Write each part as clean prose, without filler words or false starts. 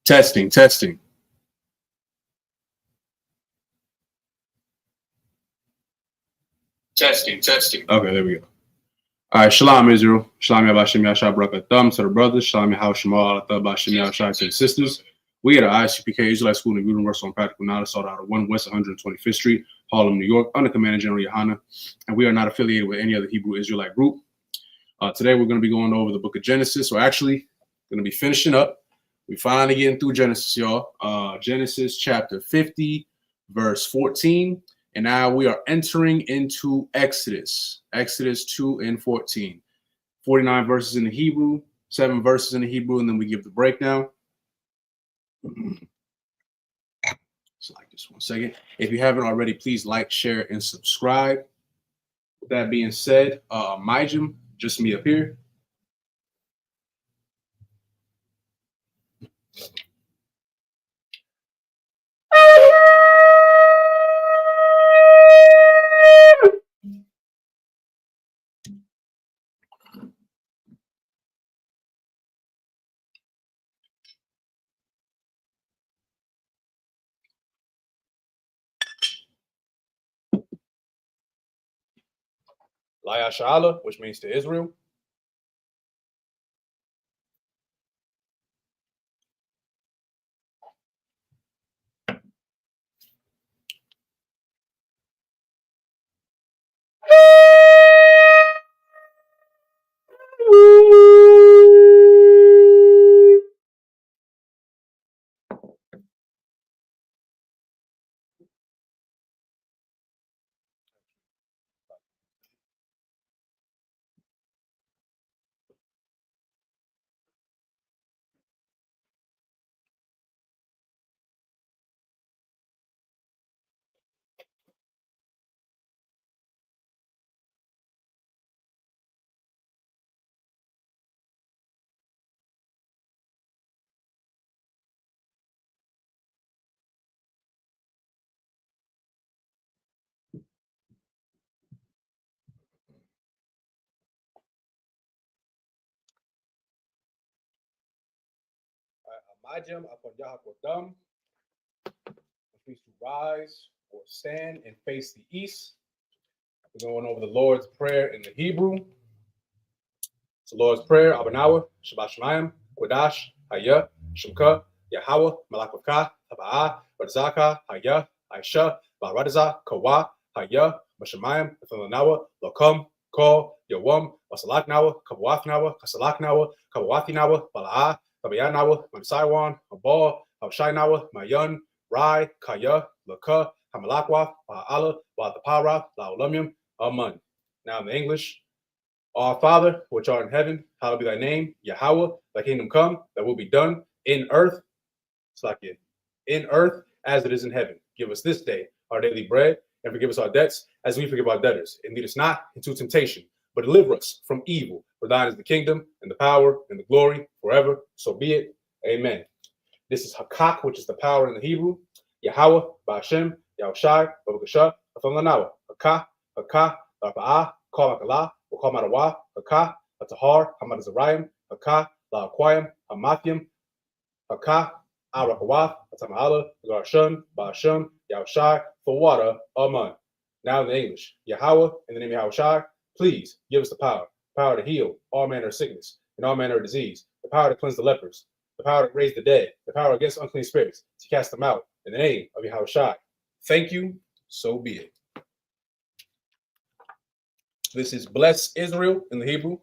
Testing, testing. Testing, testing. Okay, there we go. All right, Shalom, Israel. Shalom, Yabashim Yashai Brakatham to the brothers. Shalom, Yahawashim Bashim Yashai to the sisters. We at the Isupk Israelite School in Universal and Practical Knowledge, sought out of 1 West 125th Street, Harlem, New York, under Commander General Yohana. And we are not affiliated with any other Hebrew Israelite group. Today, we're going to be going over the book of Genesis. We're actually going to be finishing up. We're finally getting through Genesis, y'all. Genesis chapter 50, verse 14. And now we are entering into Exodus. Exodus 2 and 14. 49 verses in the Hebrew, 7 verses in the Hebrew, and then we give the breakdown. So like this 1 second. If you haven't already, please like, share, and subscribe. With that being said, Mijim, just me up here. Laya Sha'ala, which means to Israel. Majim upon Yahakodam, which means to rise or stand and face the east. We're going over the Lord's Prayer in the Hebrew. It's the Lord's Prayer, Abanawa, Shabbat Shemayim, Kodash, Hayah, Shemka, Yahweh, Malakavka, Taba'ah, Barzaka, Hayah, Aisha, Baradaza, Kawa, Hayah, Mashamayim, Nathanawa, Lokam, Ko, Yawam, Wasalaknawa, Kawathnawa, Kasalaknawa, Kawathinawa, Bala'ah, Tabayanawa, Mansaiwan, Abal, Habshainawa, Mayan, Rai, Kaya, Laka, Hamalakwa, Ba'ala, Watapara, Laulamium, Aman. Now in the English, Our Father, which art in heaven, hallowed be thy name, Yahweh, thy kingdom come, thy will be done in earth, in earth as it is in heaven. Give us this day our daily bread, and forgive us our debts as we forgive our debtors. And lead us not into temptation, but deliver us from evil. For thine is the kingdom, and the power, and the glory, forever. So be it. Amen. This is Hakak, which is the power in the Hebrew. Yahweh, Ba'ashem, Yahushai, Babakasha, Athamlanawa, Hakah, Hakah, Ba'ah, Kal Makalah, Wakal Marawa, Hakah, Atahar, Hamad Zarayim, Hakah, La Aquayim, Hamathium, Hakah, Arakawath, Atamala, Garshun, Ba'ashem, Yahushai, for water, Aman. Now in the English, Yahweh, in the name of Yahushai, please give us the power to heal all manner of sickness and all manner of disease, the power to cleanse the lepers, the power to raise the dead, the power against unclean spirits, to cast them out in the name of Yahushai. Thank you, so be it. This is bless Israel in the Hebrew.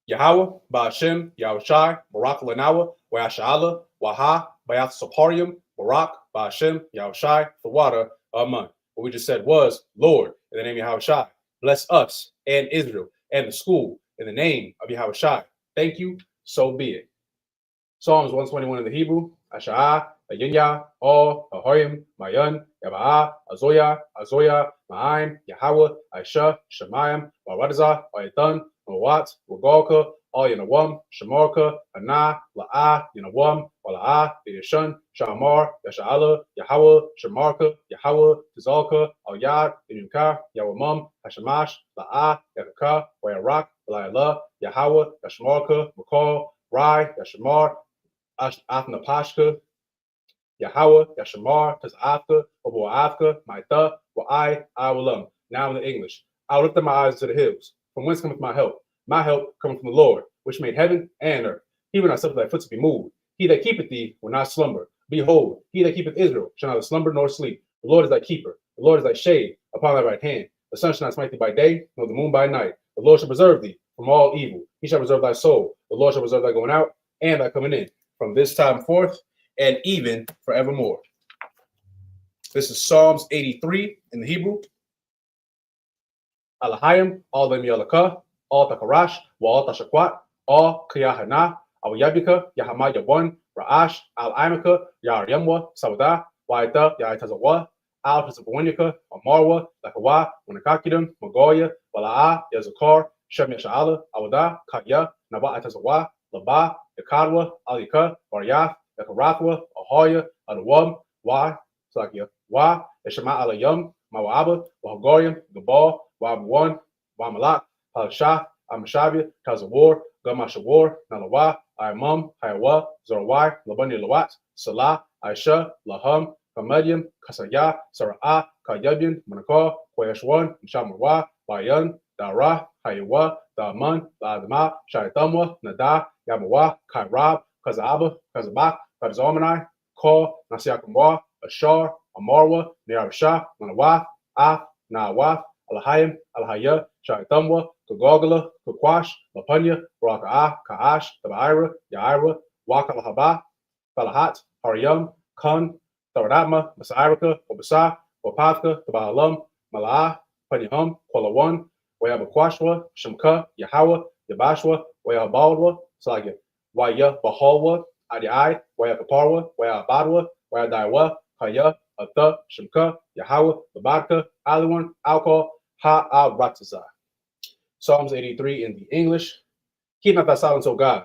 Yahweh, Ba'ashem, Yahushai, Barak Lanawa, Wa'asha'ala, Waha, Bayath Soparium, Barak, Ba'ashem, Yahushai, for water, Aman. What we just said was, Lord, in the name of Yahushai, bless us and Israel and the school in the name of Yahushai. Thank you, so be it. Psalms 121 in the Hebrew, Asha'ah, Ayinya, All, Ahoyim, Mayan, Yaba'ah, Azoya, Azoya, Ma'aim, Yahweh, Aisha, Shemayim, Baradaza, Ayatan, Mawat, Wagalka, All Yanawam, Shemarka, Anah, La'ah, Yanawam, Wala'ah, Yashun, Shamar, Yasha'ala, Yahweh, Shemarka, Yahweh, Tizalka, Al Yad, Yunka, Yawamam, Hashamash, La'ah, Yakaka, Wayarak, La'ala, Yahweh, Yashmarka, Makal, Rai, Yashamar, Afna Pashka, Yahweh, Yashamar, Tazafka, Oboafka, Maitha, I will. Now in the English. I will lift up my eyes to the hills. From whence cometh my help? My help cometh from the Lord, which made heaven and earth. He will not suffer thy foot to be moved. He that keepeth thee will not slumber. Behold, he that keepeth Israel shall neither slumber nor sleep. The Lord is thy keeper. The Lord is thy shade upon thy right hand. The sun shall not smite thee by day, nor the moon by night. The Lord shall preserve thee from all evil. He shall preserve thy soul. The Lord shall preserve thy going out and thy coming in from this time forth and even forevermore. This is Psalms 83 in the Hebrew. Alahayim, all them Yalaka, all Takarash, Wal Tashakwat, all Kayahana, Awayabika, Yahama Yabon, Ra'ash, Al Imaka, Yar Yamwa, Sawada, Waita, Yaitazawa, Al Tazabuanika, Amarwa, Lakawa, Wanakakidum, Magoya, Wala'a, Yazakar, Shem Yasha'ala, Awada, Kaya, Naba Atazawa, Laba, Yakadwa, Alika, Varyath, Yakarathwa, Ahoya, Adawam, Wa, Slakia, Wa, Yashama Alayum, Mawaba, Wahagorium, Gabal, Wab1, Wamalak, Palashah, Amashavia, Tazawar, Gamashawar, Nalawa, Imam, Hayawa, Zorawai, Labani Lawat, Salah, Aisha, Laham, Hamadium, Kasaya, Sara'ah, Kayabin, Manakar, Koyashwan, Shamarwa, Bayan, Dara, Hayawa, Daman, Ladama, Shaitamwa, Nada, Yamawa, Kairab, Kazaba, Kazabak, Kazamanai, Ko, Nasiakamwa, Ashar, Amarwa, Niarashah, Manawa, Nawaf, Alahayim, Alahaya, Shaitamwa, Kagogala, Kakwash, Lapanya, Raka'ah, Ka'ash, Tabaira, Yaira, Wakalahaba, Falahat, Haryam, Kun, Taradama, Masairaka, Obasa, Wapavka, Tabahalam, Mala'ah, Panihum, Kwalawan, Wayabakwashwa, Shamka, Yahawa, Yabashwa, Wayabaldwa, Salagya, Waya Bahalwa, Adiai, Wayakaparwa, Wayabadwa, Wayadaiwa, Kaya, Atha, Shemka, Yahweh, Labadka, Aliwan, Alcohol, Ratazah. Psalms 83 in the English. Keep not thy silence, O God.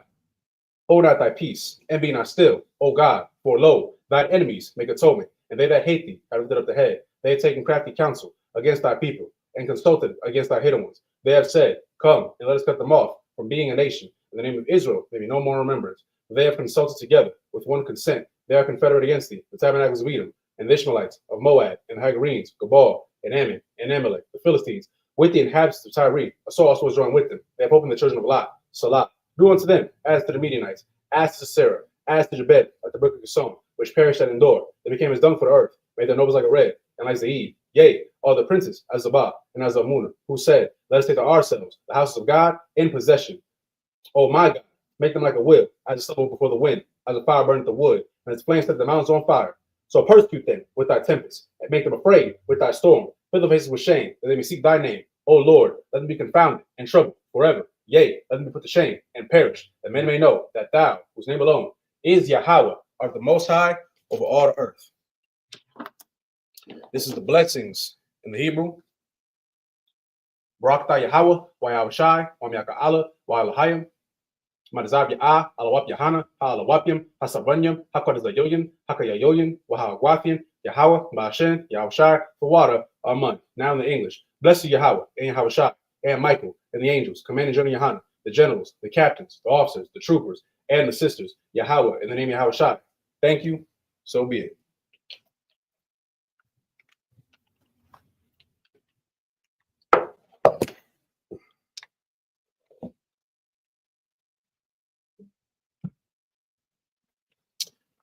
Hold not thy peace, and be not still, O God. For lo, thine enemies make atonement, and they that hate thee have lifted up the head. They have taken crafty counsel against thy people, and consulted against thy hidden ones. They have said, Come, and let us cut them off from being a nation. In the name of Israel, there be no more remembrance. They have consulted together with one consent. They are confederate against thee, the tabernacles of Edom, and the Ishmaelites of Moab, and the Hagarenes, Gabal, and Ammon, and Amalek, the Philistines, with the inhabitants of Tyre. Esau also was joined with them. They have opened the children of Lot, Salah. Do unto them as to the Midianites, as to Sarah, as to Jabed, at the brook of Gison, which perished at Endor. They became as dung for the earth, made their nobles like a red, and like Zaid. Yea, all the princes, as Zabah and as Amunah, who said, Let us take to ourselves the houses of God in possession. Oh my God, make them like a whip, as a stubble before the wind, as a fire burneth the wood, and its flames set the mountains on fire. So persecute them with thy tempest, and make them afraid with thy storm. Fill their faces with shame, that they may seek thy name. O Lord, let them be confounded and troubled forever. Yea, let them be put to shame and perish, that men may know that thou, whose name alone is Yahweh, art the most high over all the earth. This is the blessings in the Hebrew. Barak Yahweh, Wayah Shai, Wamyaka Allah, Wa'alahayim, Madazab Ya'ah, Alawap Yahana, Ha'alawapim, Hasabanyam, Hakadazayoyin, Hakayayoyin, Wahawathian, Yahweh, Ba'ashen, Yahushai, for water, Amun. Now in the English. Blessed Yahweh, and Yahushai, and Michael, and the angels, commanding General Yahana, the generals, the captains, the officers, the troopers, and the sisters, Yahweh, in the name of Yahushai. Thank you. So be it.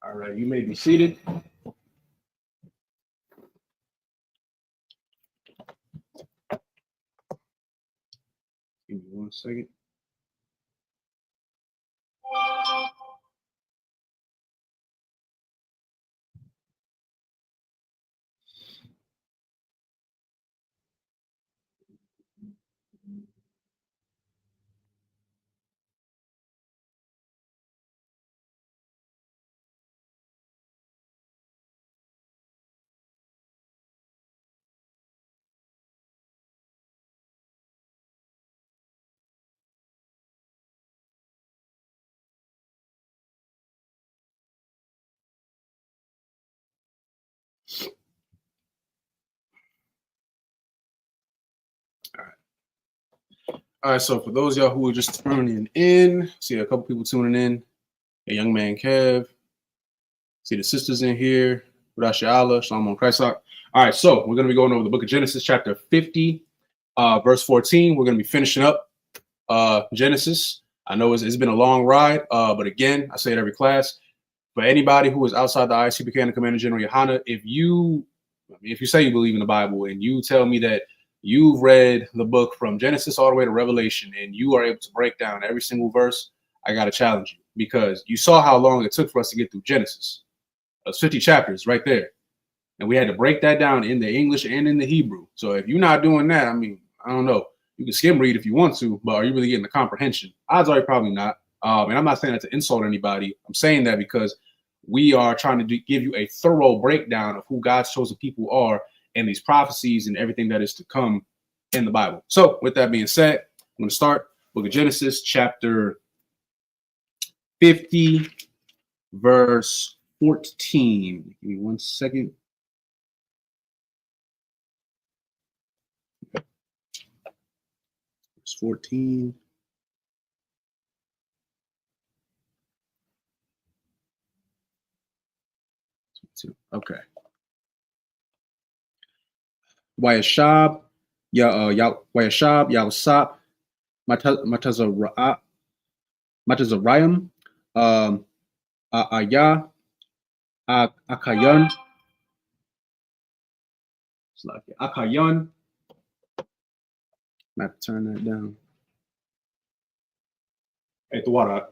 All right, you may be seated. Give me 1 second. All right, so for those of y'all who are just tuning in, see a couple people tuning in. A young man, Kev. See the sisters in here. Rashala, Shalom on Christ. All right, so we're going to be going over the book of Genesis, chapter 50, verse 14. We're going to be finishing up Genesis. I know it's been a long ride, but again, I say it every class. For anybody who is outside the Isupk Canon Commander General Yohana, if you say you believe in the Bible and you tell me that you've read the book from Genesis all the way to Revelation and you are able to break down every single verse, I got to challenge you, because you saw how long it took for us to get through Genesis. That's 50 chapters right there. And we had to break that down in the English and in the Hebrew. So if you're not doing that, I mean, I don't know. You can skim read if you want to, but are you really getting the comprehension? Odds are probably not. And I'm not saying that to insult anybody. I'm saying that because we are trying to give you a thorough breakdown of who God's chosen people are and these prophecies and everything that is to come in the Bible. So with that being said, I'm going to start book of Genesis, chapter 50, verse 14. Give me 1 second. Verse 14. Okay. Wayashab, Wayashab, Yawsap, Matazarayim, Aya, Akayan, Akayan. I have to turn that down. Hey, the water.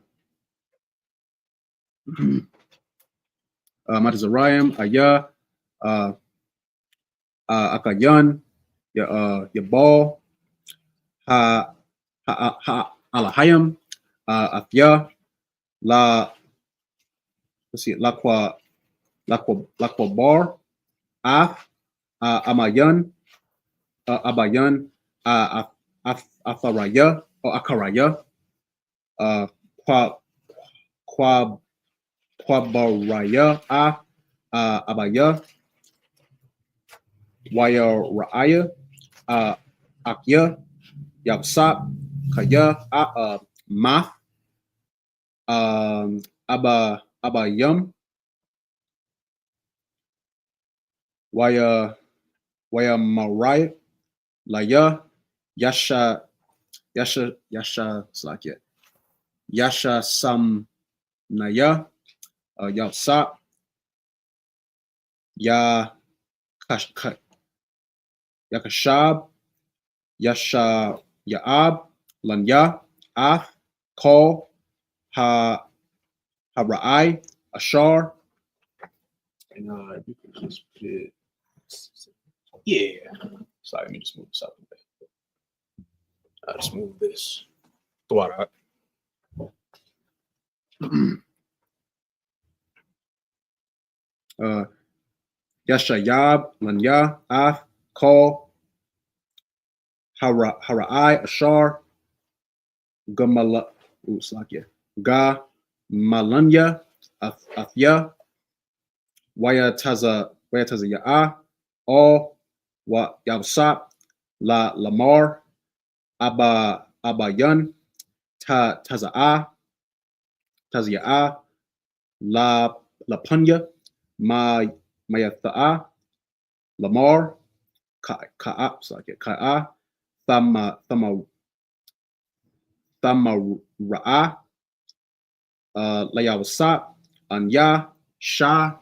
Matazarayim, Aya, Akayan, Yabal, Alahayim, Afya, Lakwa Bar, Af, Amayan, Abayan, Afaraya, or Akaraya, Kwabaraya, Abaya, Waya Raya, Akya, Yabsap, Kaya, Math, Abayam, Waya Marai, Laya, Yasha Slakia, Yasha Sam Naya, Yabsap, Yakashab, Yasha Yaab, Lanya, Af, Kol, Harai, Ashar. And you can just put it, yeah. Sorry, let me just move this out of the way. I'll just move this. Yashayab, Lanya, Af, Kol, Harai, Ashar, Gamala, Ga, Malanya, Afya, Wayataza Ya'a, All, Wa Yabsap, Lamar, Abayan, Taza'a, Tazia'a, Lapunya, Mayatha'a, Lamar, Ka'a, Thamara'a, Layawasap, Anya, Shah.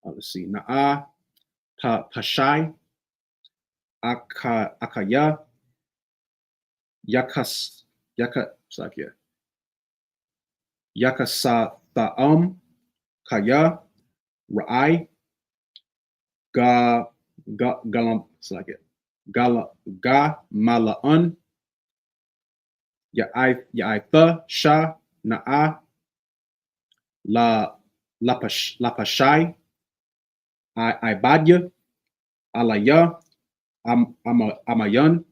Let's see, Na'a, Pashai, Akaya, Yakasa'am, Kaya, Ra'ai, Mala'un, Ya'itha, Shah, Na'a, Lapashai, Ibadya, Alaya, Amayan,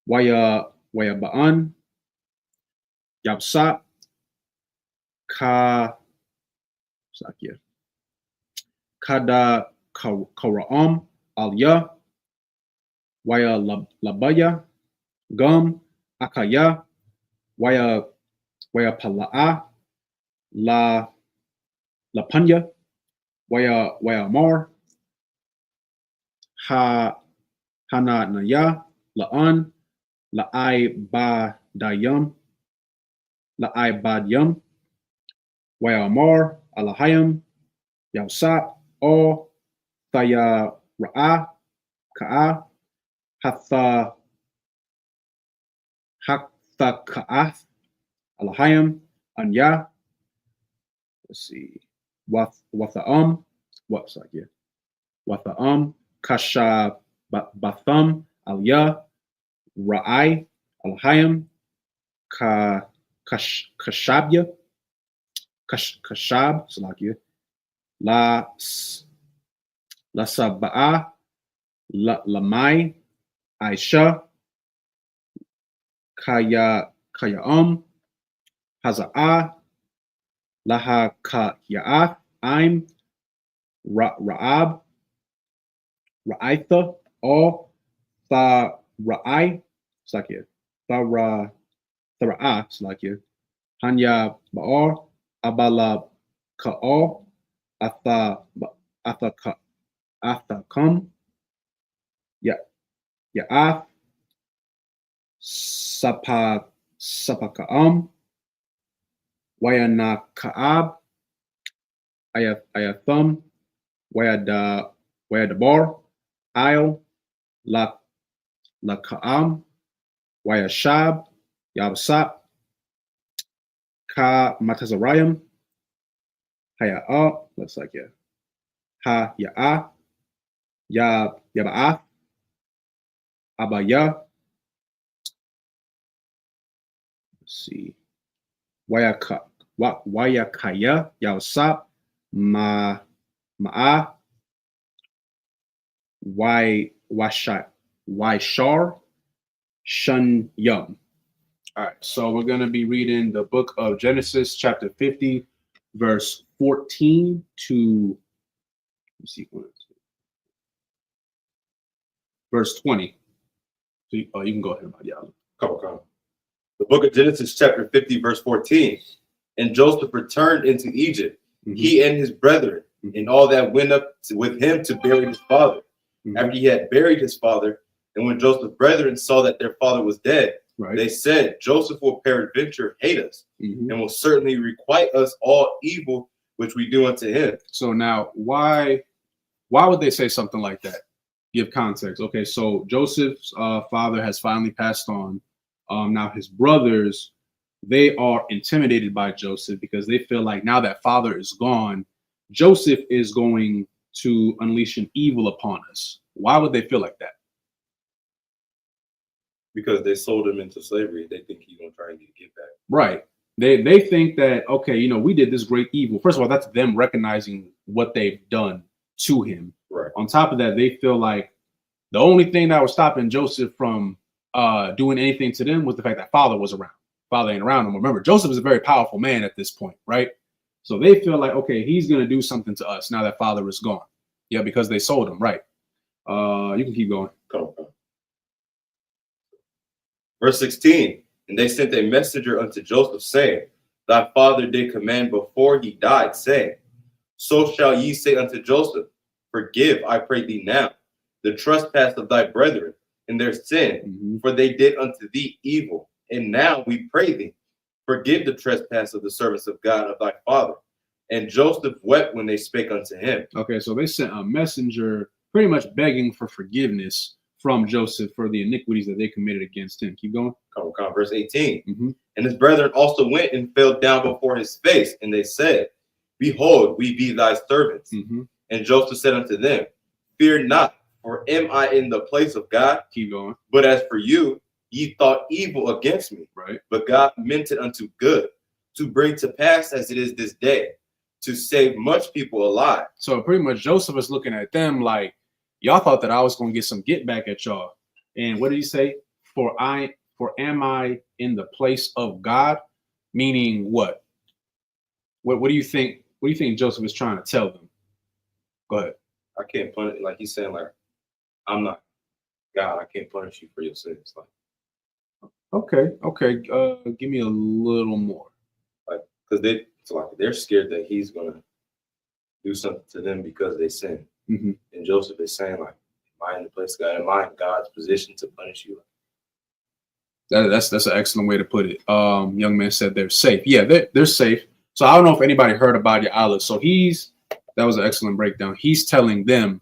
Wayaba'an, Yabsat, Kada Kara'am, Alya, Waya Labaya, Gum, Akaya, Waya Pala'a, La Punya, Waya Mar, Ha Hana Naya, La'an, La'ai Ba Dayum, La'ai Bad Yum, Waya Mar, Alahayam, Yausa, O, Thaya Ra'a, Ka'a, Hatha Hatha Ka'ath, Alahayam, Anya, let's see, Watha'um, what's like, yeah, Watha'um, Kasha Bathum, Aliyah, Ra'ai, Alahayam, Kashabya, Kashab, Salakia, La Saba'a, Lamai, Aisha, Kaya'um, Haza'a, Laha Kaya'ath, Aim, Ra'ab, Ra'aitha, O, Tha Ra'ai, Salakia, Thara'a, Salakia, Hanya Ba'or, Abala Ka'or, Atha Kum, Ya'ath, Sapaka'um, Wayana Ka'ab, Ayathum, Wayadabar, Ail, La Ka'am, Wayashab, Yabsat, Ka Matazarayim, Haya'a, looks like, yeah, Ha Ya'a, Yaba'ath, Abaya, let's see, Wayakaya, Yabsat, Ma'a, Waishar, Shun Yum. All right, so we're going to be reading the book of Genesis, chapter 50, verse 14 to, let's see, verse 20. So you can go ahead, yeah. Come. The book of Genesis, chapter 50, verse 14. And Joseph returned into Egypt, he and his brethren, and all that went up with him to bury his father. After he had buried his father, and when Joseph's brethren saw that their father was dead, they said, Joseph will peradventure hate us, and will certainly requite us all evil which we do unto him. So now, why would they say something like that? Give context. Okay, so Joseph's father has finally passed on. Now his brothers, they are intimidated by Joseph because they feel like now that father is gone, Joseph is going to unleash an evil upon us. Why would they feel like that? Because they sold him into slavery. They think he's going to try and get back. Right. They think that, okay, we did this great evil. First of all, that's them recognizing what they've done to him. Right. On top of that, they feel like the only thing that was stopping Joseph from doing anything to them was the fact that father was around. Father ain't around him. Remember, Joseph is a very powerful man at this point, right? So they feel like, okay, he's going to do something to us now that father is gone. Yeah, because they sold him, right? You can keep going. Come. Verse 16, and they sent a messenger unto Joseph, saying, Thy father did command before he died, saying, So shall ye say unto Joseph, Forgive, I pray thee now, the trespass of thy brethren and their sin, for they did unto thee evil. And now we pray thee, forgive the trespass of the servants of God of thy father. And Joseph wept when they spake unto him. Okay, so they sent a messenger pretty much begging for forgiveness from Joseph for the iniquities that they committed against him. Keep going. Come, verse 18. And his brethren also went and fell down before his face, and they said, Behold, we be thy servants. And Joseph said unto them, Fear not, for am I in the place of God? Keep going. But as for you, ye thought evil against me, right? But God meant it unto good, to bring to pass as it is this day, to save much people alive. So pretty much Joseph is looking at them like, y'all thought that I was going to get some get back at y'all. And what did he say? For am I in the place of God? Meaning what? What do you think? What do you think Joseph is trying to tell them? Go ahead. I can't punish, like he's saying, like, I'm not God. I can't punish you for your sins. Like, Okay. Give me a little more. Because they're scared that he's gonna do something to them because they sin. Mhm. And Joseph is saying, like, am I in the place of God? Am I in God's position to punish you? That's an excellent way to put it. Young man said they're safe. Yeah, they're safe. So I don't know if anybody heard about Allah. So that was an excellent breakdown. He's telling them,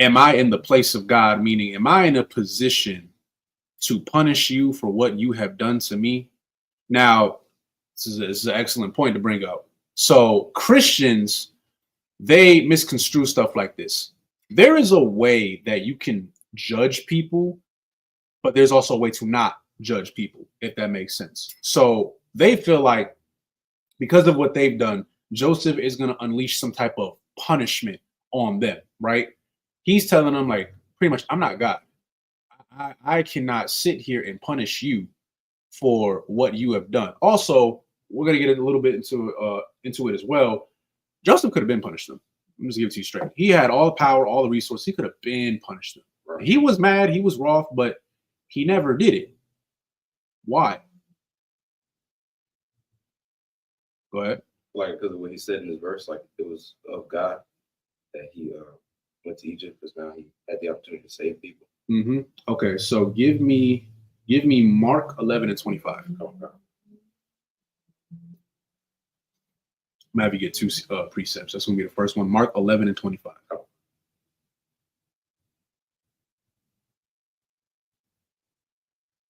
am I in the place of God? Meaning, am I in a position to punish you for what you have done to me? Now, this is an excellent point to bring up. So Christians, they misconstrue stuff like this. There is a way that you can judge people, but there's also a way to not judge people, if that makes sense. So they feel like because of what they've done, Joseph is going to unleash some type of punishment on them, right? He's telling them, like, pretty much, I'm not God. I cannot sit here and punish you for what you have done. Also, we're going to get a little bit into it as well. Joseph could have been punished them. I'm just give it to you straight. He had all the power, all the resources. He could have been punished them. Right. He was mad. He was wroth, but he never did it. Why? Go ahead. Like, because of what he said in his verse, like, it was of God that he went to Egypt because now he had the opportunity to save people. Mm-hmm. Okay, so give me Mark 11:25. Okay. I'm gonna have you get two precepts. That's gonna be the first one. Mark 11:25.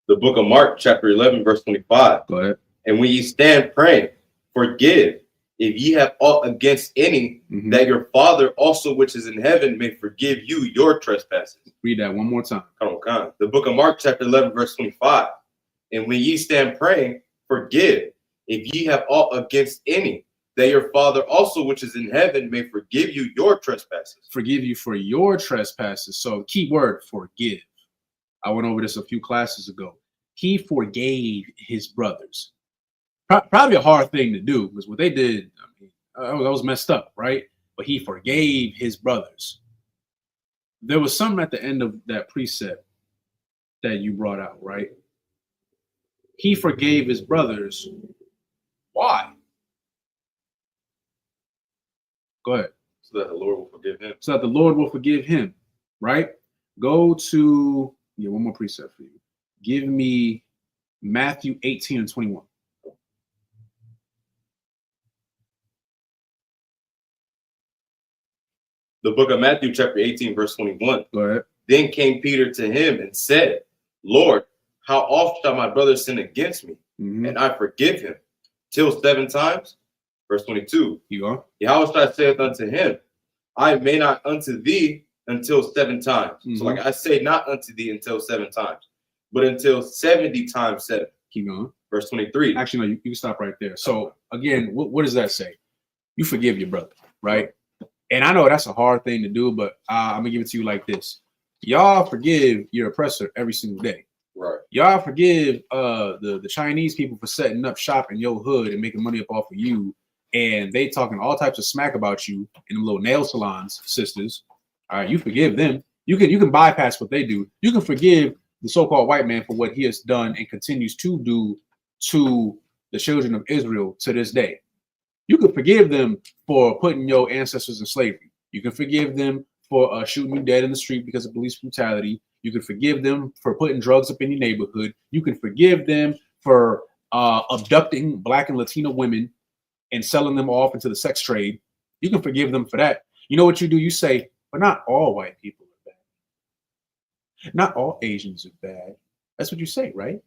The book of Mark, chapter 11, verse 25. Go ahead. And when ye stand praying, forgive if ye have aught against any, that your Father also which is in heaven may forgive you your trespasses. Read that one more time. Come on. The book of Mark, chapter 11, verse 25. And when ye stand praying, forgive if ye have aught against any, that your Father also which is in heaven may forgive you your trespasses. Forgive you for your trespasses. So key word, forgive. I went over this a few classes ago. He forgave his brothers. Probably a hard thing to do because what they did, I mean, that was messed up, right? But he forgave his brothers. There was something at the end of that precept that you brought out, right? He forgave his brothers. Why? Go ahead. So that the Lord will forgive him. So that the Lord will forgive him, right? Go to, one more precept for you. Give me Matthew 18:21. The book of Matthew, chapter 18, verse 21. Go ahead. Then came Peter to him and said, Lord, how oft shall my brother sin against me? And I forgive him? Till 7 times? Verse 22. You are. Yahweh saith unto him, I may not unto thee until 7 times. So like I say not unto thee until 7 times, but until 70 times 7. Keep going. Verse 23. Actually, no, you can stop right there. So again, what does that say? You forgive your brother, right? And I know that's a hard thing to do, but I'm gonna give it to you like this. Y'all forgive your oppressor every single day. Right. Y'all forgive the Chinese people for setting up shop in your hood and making money up off of you. And they talking all types of smack about you in the little nail salons, sisters. All right, you forgive them. You can bypass what they do. You can forgive the so-called white man for what he has done and continues to do to the children of Israel to this day. You can forgive them for putting your ancestors in slavery. You can forgive them for shooting you dead in the street because of police brutality. You can forgive them for putting drugs up in your neighborhood. You can forgive them for abducting Black and Latino women and selling them off into the sex trade. You can forgive them for that. You know what you do? You say, but not all white people are bad. Not all Asians are bad. That's what you say, right?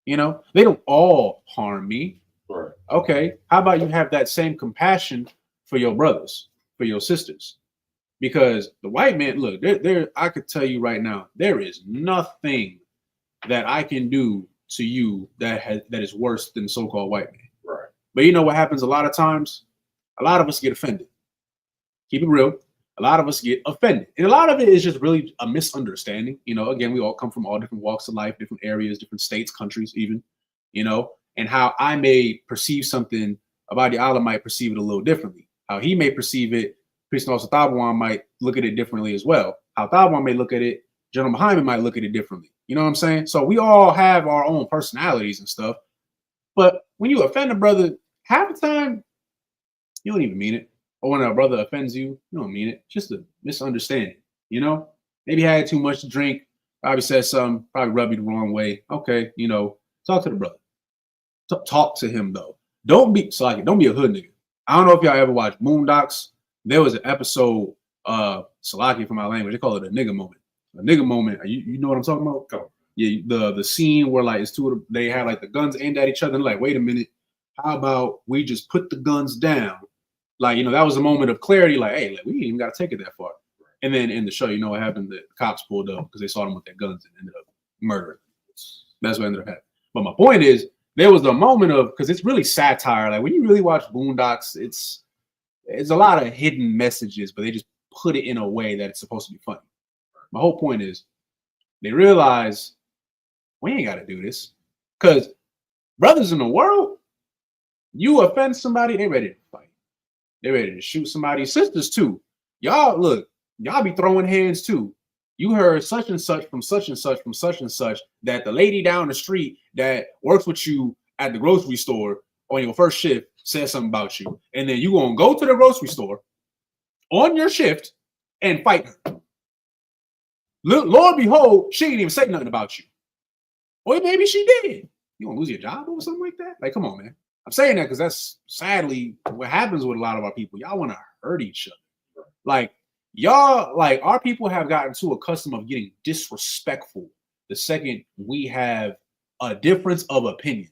You know, they don't all harm me. Right. Okay, how about you have that same compassion for your brothers, for your sisters? Because the white man, look, I could tell you right now, there is nothing that I can do to you that is worse than so-called white man. Right. But you know what happens a lot of times? A lot of us get offended. Keep it real. A lot of us get offended. And a lot of it is just really a misunderstanding. You know, again, we all come from all different walks of life, different areas, different states, countries even, you know, and how I may perceive something about the Allah might perceive it a little differently. How he may perceive it, Priest also Tabawan might look at it differently as well. How Tabawan may look at it General behind me might look at it differently. You know what I'm saying? So we all have our own personalities and stuff. But when you offend a brother, half the time you don't even mean it. Or when a brother offends you, you don't mean it. Just a misunderstanding. You know, maybe had too much to drink. Probably said something. Probably rubbed you the wrong way. Okay, you know, talk to the brother. Talk to him though. Don't be don't be a hood nigga. I don't know if y'all ever watched Moondocks. There was an episode, Salaki for my language. They call it a nigga moment. A nigga moment. You know what I'm talking about? Go. Yeah, the scene where like it's two of them, they have like the guns aimed at each other. And like, wait a minute, how about we just put the guns down? Like, you know, that was a moment of clarity. Like, hey, like, we ain't even got to take it that far. And then in the show, you know what happened? The cops pulled up because they saw them with their guns and ended up murdering. That's what ended up happening. But my point is, there was a moment of, because it's really satire. Like when you really watch Boondocks, it's a lot of hidden messages, but they just put it in a way that it's supposed to be funny. My whole point is, they realize we ain't got to do this because brothers in the world, you offend somebody, they ready to fight. They're ready to shoot somebody. Sisters too. Y'all look, y'all be throwing hands too. You heard such and such from such and such from such and such that the lady down the street that works with you at the grocery store on your first shift said something about you. And then you gonna go to the grocery store on your shift and fight her. Lord behold, she didn't even say nothing about you. Or maybe she did. You gonna lose your job or something like that? Like, come on, man. I'm saying that because that's sadly what happens with a lot of our people. Y'all want to hurt each other. Like, y'all, like, our people have gotten too accustomed of getting disrespectful the second we have a difference of opinion.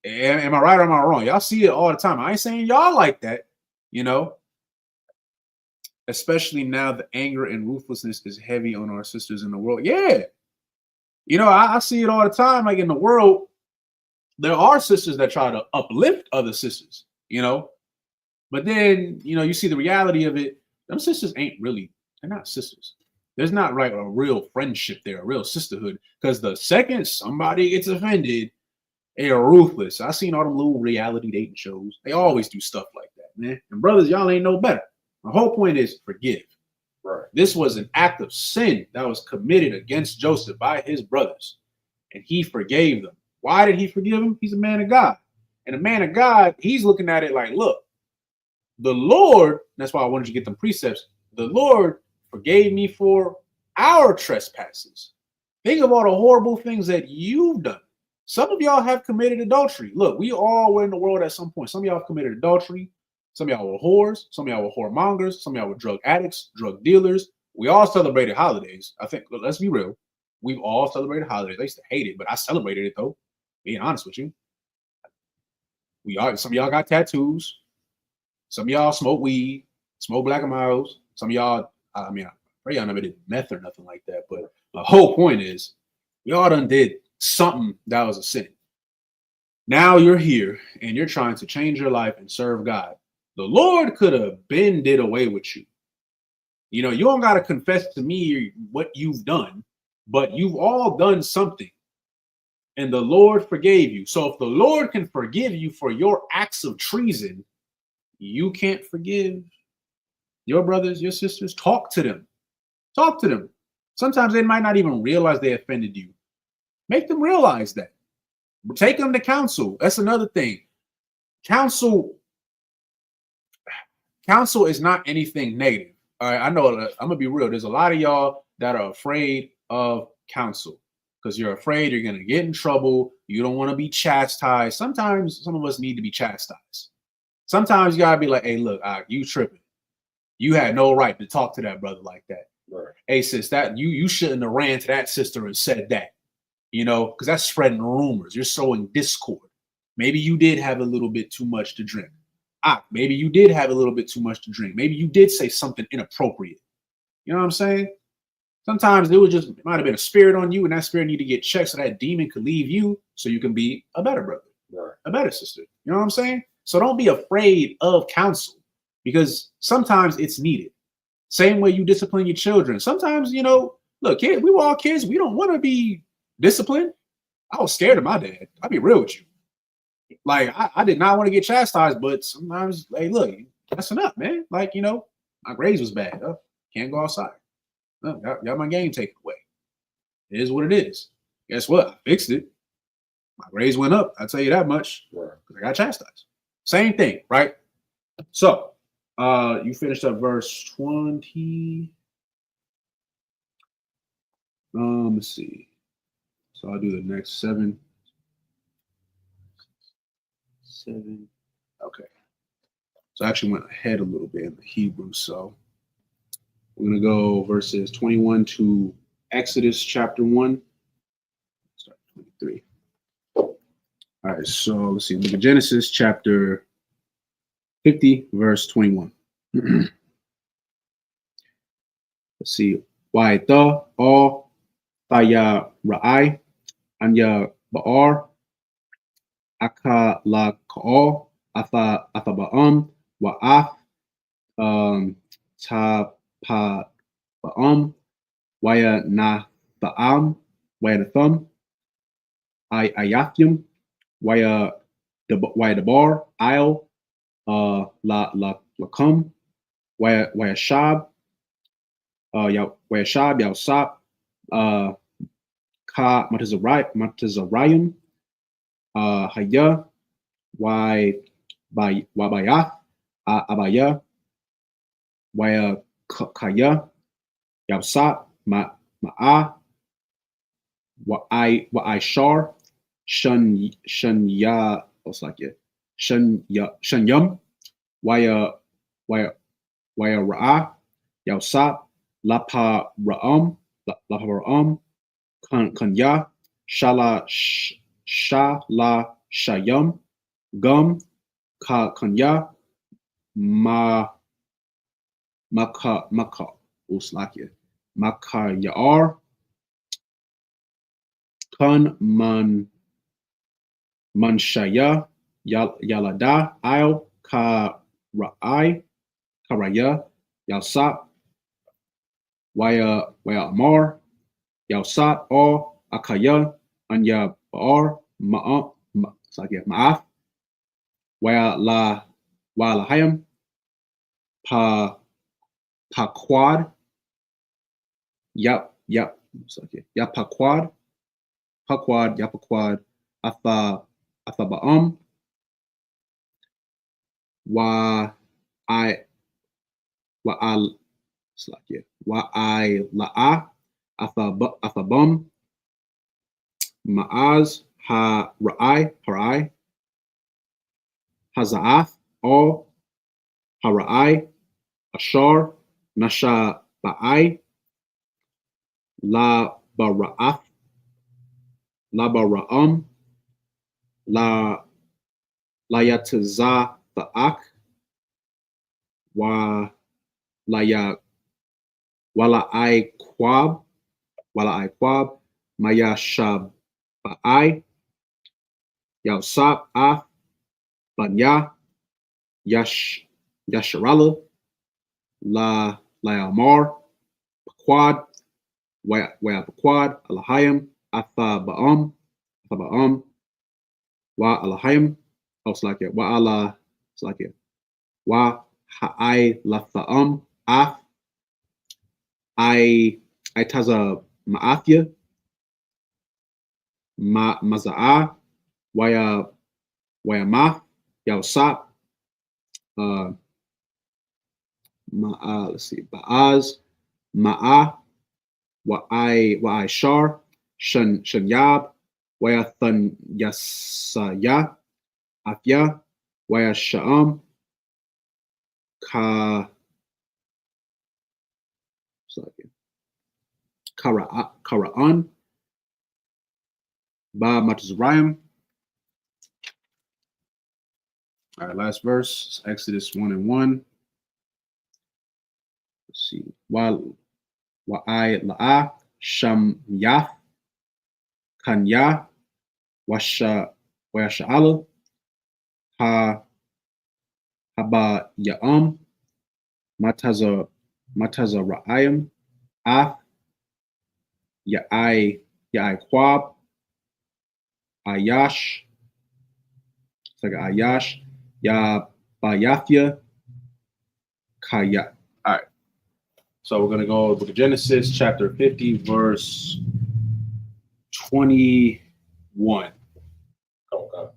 Am I right or am I wrong? Y'all see it all the time. I ain't saying y'all like that, you know. Especially now the anger and ruthlessness is heavy on our sisters in the world. Yeah. You know, I see it all the time. Like in the world, there are sisters that try to uplift other sisters, you know. But then, you know, you see the reality of it. Them sisters ain't really, they're not sisters. There's not like a real friendship there, a real sisterhood. Because the second somebody gets offended, they are ruthless. I seen all them little reality dating shows. They always do stuff like that, man. And brothers, y'all ain't no better. My whole point is forgive. Right. This was an act of sin that was committed against Joseph by his brothers. And he forgave them. Why did he forgive them? He's a man of God. And a man of God, he's looking at it like, look, the Lord, that's why I wanted to get them precepts. The Lord forgave me for our trespasses. Think of all the horrible things that you've done. Some of y'all have committed adultery. Look, we all were in the world at some point. Some of y'all have committed adultery. Some of y'all were whores. Some of y'all were whoremongers. Some of y'all were drug addicts, drug dealers. We all celebrated holidays. I think, let's be real. We've all celebrated holidays. I used to hate it, but I celebrated it though. Being honest with you. Some of y'all got tattoos. Some of y'all smoke weed, smoke Black and Milds. Some of y'all, I mean, I pray y'all never did meth or nothing like that. But the whole point is, we all done did something that was a sin. Now you're here and you're trying to change your life and serve God. The Lord could have been did away with you. You know, you don't got to confess to me what you've done, but you've all done something. And the Lord forgave you. So if the Lord can forgive you for your acts of treason, you can't forgive your brothers, your sisters. Talk to them. Talk to them. Sometimes they might not even realize they offended you. Make them realize that. Take them to counsel. That's another thing. Counsel is not anything negative. All right, I know. I'm gonna be real. There's a lot of y'all that are afraid of counsel because you're afraid you're gonna get in trouble. You don't want to be chastised. Sometimes some of us need to be chastised. Sometimes you gotta be like, "Hey, look, you tripping. You had no right to talk to that brother like that. Right. Hey, sis, that you shouldn't have ran to that sister and said that. You know, because that's spreading rumors. You're sowing discord. Maybe you did have a little bit too much to drink. Maybe you did have a little bit too much to drink. Maybe you did say something inappropriate. You know what I'm saying? Sometimes it might have been a spirit on you, and that spirit need to get checked so that demon could leave you so you can be a better brother, Right. a better sister. You know what I'm saying? So don't be afraid of counsel because sometimes it's needed. Same way you discipline your children. Sometimes, you know, look, kid, we were all kids. We don't want to be disciplined. I was scared of my dad. I'll be real with you. Like, I did not want to get chastised, but sometimes, hey, look, that's enough, man. Like, you know, my grades was bad. Can't go outside. Got my game taken away. It is what it is. Guess what? I fixed it. My grades went up. I'll tell you that much. Right. I got chastised. Same thing, right? So, you finished up verse 20. Let's see. So I'll do the next 7. 7. Okay. So I actually went ahead a little bit in the Hebrew. So we're gonna go verses 21 to Exodus chapter 1. Start 23. All right, so let's see. Look at Genesis chapter 50, verse 21. Let's see. Wa'ita all Thaya Ra'ai Anya Ba'ar Aka La Ka'al Atha Ba'am Wa'af Ta Pa Ba'am Waya Na Ba'am Waya the Thumb Ayathim Waya the Bar Isle La Kum Waya Shab Waya Shab Yao Sap Ka Matazarayim Haya Wabayah Abaya Waya Kaya Yabsat Ma'a Wa'ai Shar Shun Ya what's like it Shun Yum Waya Ra'a Yabsat Lapa Ra'am Kanya Shala Shayum Gum Kanya Maka Uslakia Makayar Kun Manshaya Yalada Isle Karaya Yalsap Waya Amar Yalsat all Akaya Anya Bar Ma'af Waya Lahayam Paquad Yap Paquad Yapaquad Atha Ba'am Wa I La'a Athabum Ma'az Harai Haza'ath all Harai Ashar Nasha Ba'ai La Bara'ath La Bara'am La Layataza Tha'ak Wa Laya Wala I Quab Maya Shab Ba'ai Yalsap Af Banya Yasharala La Amar Quad Waya Quad Alahayim Atha Ba'am Wa Alahayim Oslakia Wa Allah Slakia Wa Ha'ai Latha'am Af I Taza Ma'athia Maza'a Waya Maf Yalsap let's see Ba'az Ma'a Wa'ai Shar Shun Yab Waya Thun Yasaya Afya Waya Sha'am Kara'an Ba Matazrayim. All right, last verse, Exodus 1:1. Let's see. Wa'ai La'a Sham Yaf Kanya Washa'ala Haba Ya'am Matazarayim Af Ya'ai Quab Ayash. It's like Ayash Ya Bayafia Kaya. All right. So we're going to go to Genesis chapter 50, verse 21. Okay.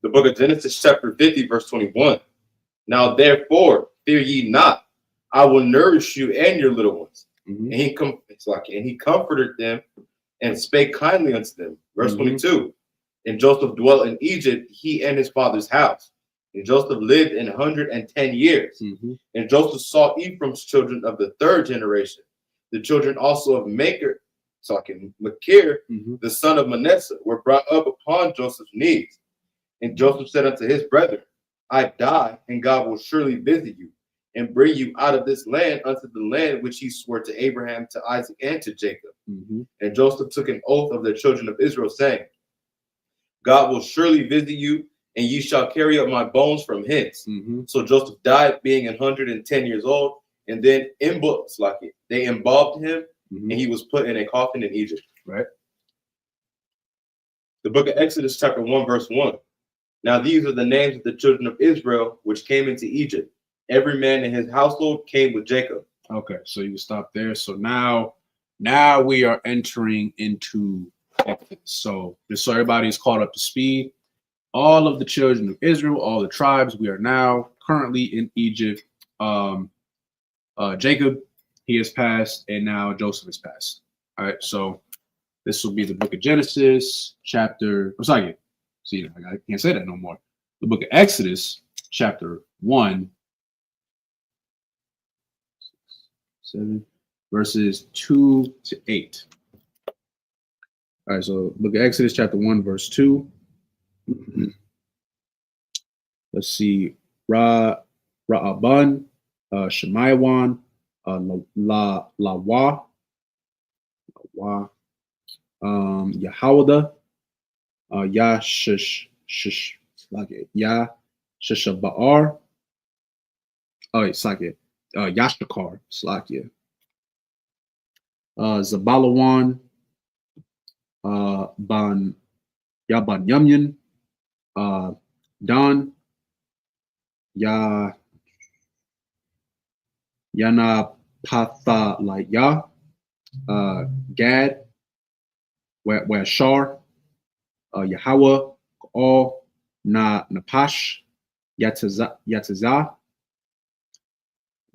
The book of Genesis, chapter 50, verse 21. Now, therefore, fear ye not. I will nourish you and your little ones. Mm-hmm. And he comforted them and spake kindly unto them. Verse Mm-hmm. 22. And Joseph dwelt in Egypt, he and his father's house. And Joseph lived 110 years. Mm-hmm. And Joseph saw Ephraim's children of the third generation, the children also of Machir, Mm-hmm. the son of Manasseh, were brought up upon Joseph's knees. And Joseph said unto his brethren, I die, and God will surely visit you, and bring you out of this land unto the land which he swore to Abraham, to Isaac, and to Jacob. Mm-hmm. And Joseph took an oath of the children of Israel, saying, God will surely visit you, and ye shall carry up my bones from hence. Mm-hmm. So Joseph died, being 110 years old, and then they embalmed him, Mm-hmm. and he was put in a coffin in Egypt. Right. The book of Exodus, chapter 1, verse 1. Now these are the names of the children of Israel which came into Egypt. Every man in his household came with Jacob. Okay, so you stop there. So now we are entering into Exodus. So just so everybody is caught up to speed, all of the children of Israel, all the tribes, we are now currently in Egypt. Jacob, he has passed, and now Joseph has passed. All right, so this will be the book of Genesis, chapter. I'm sorry, see, I can't say that no more. The book of Exodus, chapter 1, 7, verses 2 to 8. All right, so book of Exodus, chapter 1, verse 2. Let's see. Ra'aban, Shemaiwan, Lawa, Yahawada, Yashashabar. Oh, it's like Yashakar, Slakia. Zabalawan, Ban Yaban Yumyan, Dan, Yana Pathalaya, Gad, Washar, Yahweh, All, Napash, Yatazah,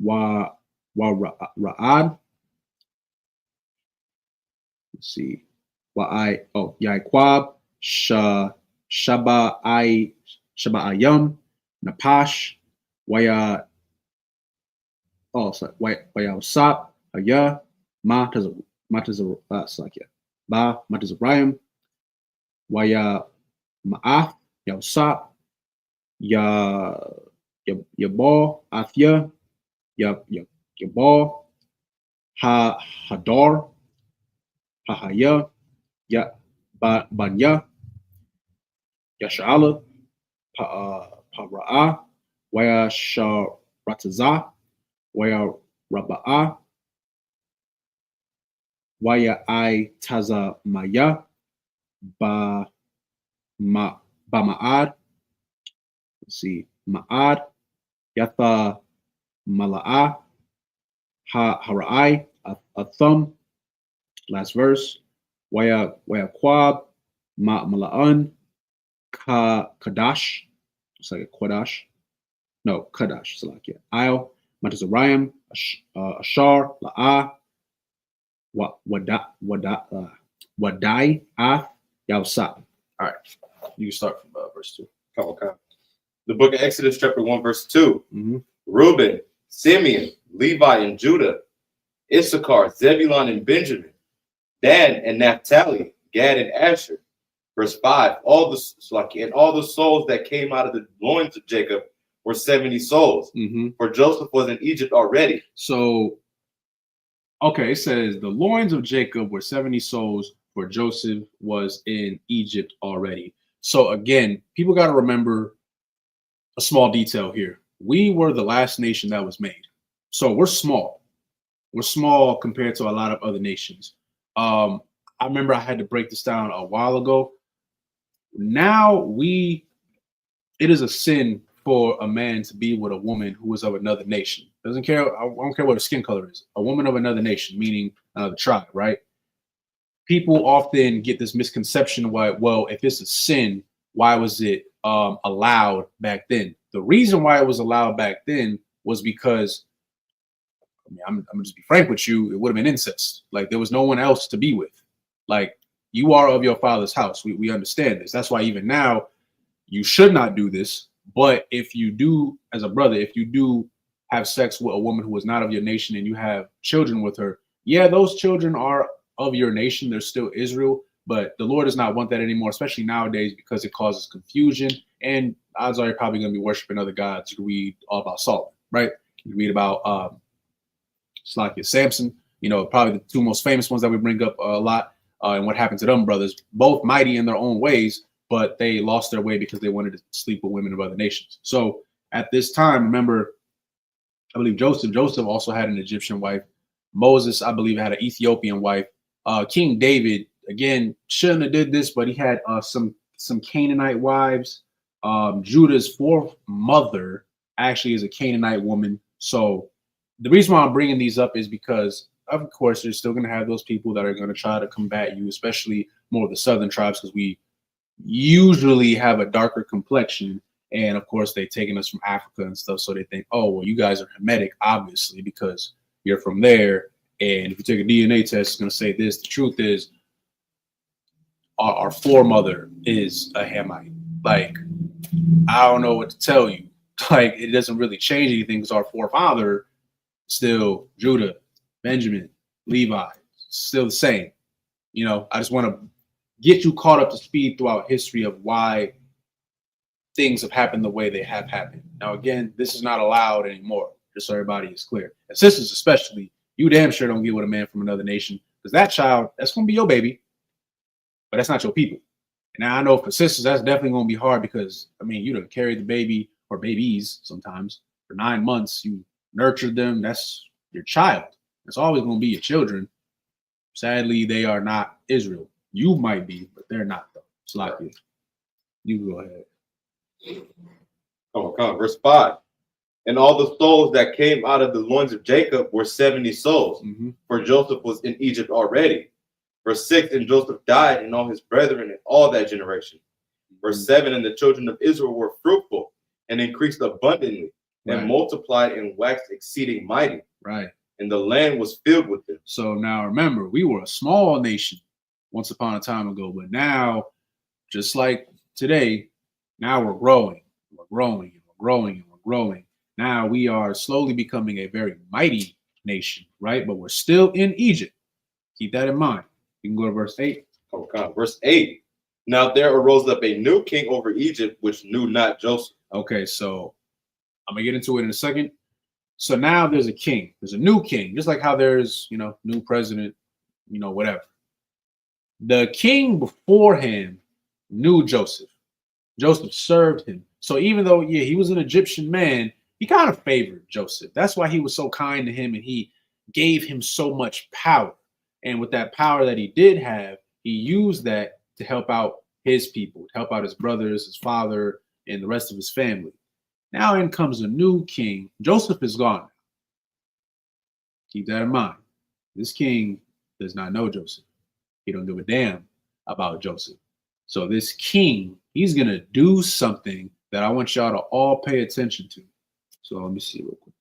Ra'ad. Let's see. Yaiquab, Shaba'ayam, Napash, Wayasap, Aya, Matazarayam, Waya Ma'af, Yasap, Yabal, Athia, Yabal, Hadar, Hahaya, Banya, Yasha'ala, Para'ah, Waya Sharatazah, Waya Raba'ah, Waya I Taza Maya, Ma'ad. Let's see, Ma'ad, Yatha Mala'ah, Hara'ai, Athum. Last verse. Waya Quab, Mala'an, Kadash. It's like a Quadash. No, Kadash. It's like it. Isle, Matazarayam, Ashar, La'ah, Wadai, Ath, Yawsap. All right. You can start from verse 2. Okay. The book of Exodus, chapter 1, verse 2. Mm-hmm. Reuben, Simeon, Levi, and Judah, Issachar, Zebulun, and Benjamin, Dan and Naphtali, Gad and Asher. Verse 5, all the souls that came out of the loins of Jacob were 70 souls. Mm-hmm. For Joseph was in Egypt already. So, okay, it says the loins of Jacob were 70 souls, for Joseph was in Egypt already. So again, people got to remember a small detail here. We were the last nation that was made. So we're small. We're small compared to a lot of other nations. I remember I had to break this down a while ago. Now it is a sin for a man to be with a woman who is of another nation. Doesn't care. I don't care what her skin color is. A woman of another nation, meaning the tribe, right? People often get this misconception why, well, if it's a sin, why was it allowed back then? The reason why it was allowed back then was because, I mean, I'm gonna just be frank with you, it would have been incest. Like there was no one else to be with. Like you are of your father's house. We understand this. That's why even now you should not do this. But if you do, as a brother, if you do have sex with a woman who is not of your nation and you have children with her, yeah, those children are of your nation. They're still Israel, but the Lord does not want that anymore, especially nowadays because it causes confusion. And odds are you're probably going to be worshiping other gods. You can read all about Solomon, right? You can read about Samson, probably the two most famous ones that we bring up a lot, and what happened to them brothers, both mighty in their own ways, but they lost their way because they wanted to sleep with women of other nations. So at this time, remember, I believe Joseph also had an Egyptian wife. Moses, I believe, had an Ethiopian wife. King David, again, shouldn't have did this, but he had some Canaanite wives. Judah's fourth mother actually is a Canaanite woman. So the reason why I'm bringing these up is because, of course, you're still going to have those people that are going to try to combat you, especially more of the southern tribes, because we usually have a darker complexion. And of course, they've taken us from Africa and stuff. So they think, oh, well, you guys are Hamitic, obviously, because you're from there. And if you take a DNA test, it's going to say this. The truth is, our foremother is a Hamite. Like, I don't know what to tell you. Like, it doesn't really change anything because our forefather still Judah, Benjamin, Levi, still the same. I just want to get you caught up to speed throughout history of why things have happened the way they have happened. Now, again, this is not allowed anymore, just so everybody is clear. And sisters especially, you damn sure don't get with a man from another nation, because that child, that's going to be your baby, but that's not your people. And now I know for sisters, that's definitely going to be hard because, I mean, you done carried the baby or babies sometimes for 9 months. You nurtured them. That's your child. It's always going to be your children. Sadly, they are not Israel. You might be, but they're not, though. It's like you go ahead. Come on. Verse 5. And all the souls that came out of the loins of Jacob were 70 souls, for Joseph was in Egypt already. Verse 6, and Joseph died, and all his brethren and all that generation. Verse 7, and the children of Israel were fruitful and increased abundantly, and multiplied and waxed exceeding mighty. Right. And the land was filled with them. So now remember, we were a small nation once upon a time ago, but now, just like today, now we're growing. We're growing and we're growing and we're growing. Now we are slowly becoming a very mighty nation, right? But we're still in Egypt. Keep that in mind. You can go to verse 8. Oh, God. Verse 8. Now there arose up a new king over Egypt, which knew not Joseph. Okay, so I'm going to get into it in a second. So now there's a king. There's a new king, just like how there's, new president, whatever. The king before him knew Joseph. Joseph served him. So even though, he was an Egyptian man, he kind of favored Joseph. That's why he was so kind to him and he gave him so much power. And with that power that he did have, he used that to help out his people, to help out his brothers, his father, and the rest of his family. Now in comes a new king. Joseph is gone. Keep that in mind. This king does not know Joseph. He don't give a damn about Joseph. So this king, he's going to do something that I want y'all to all pay attention to. So let me see real quick.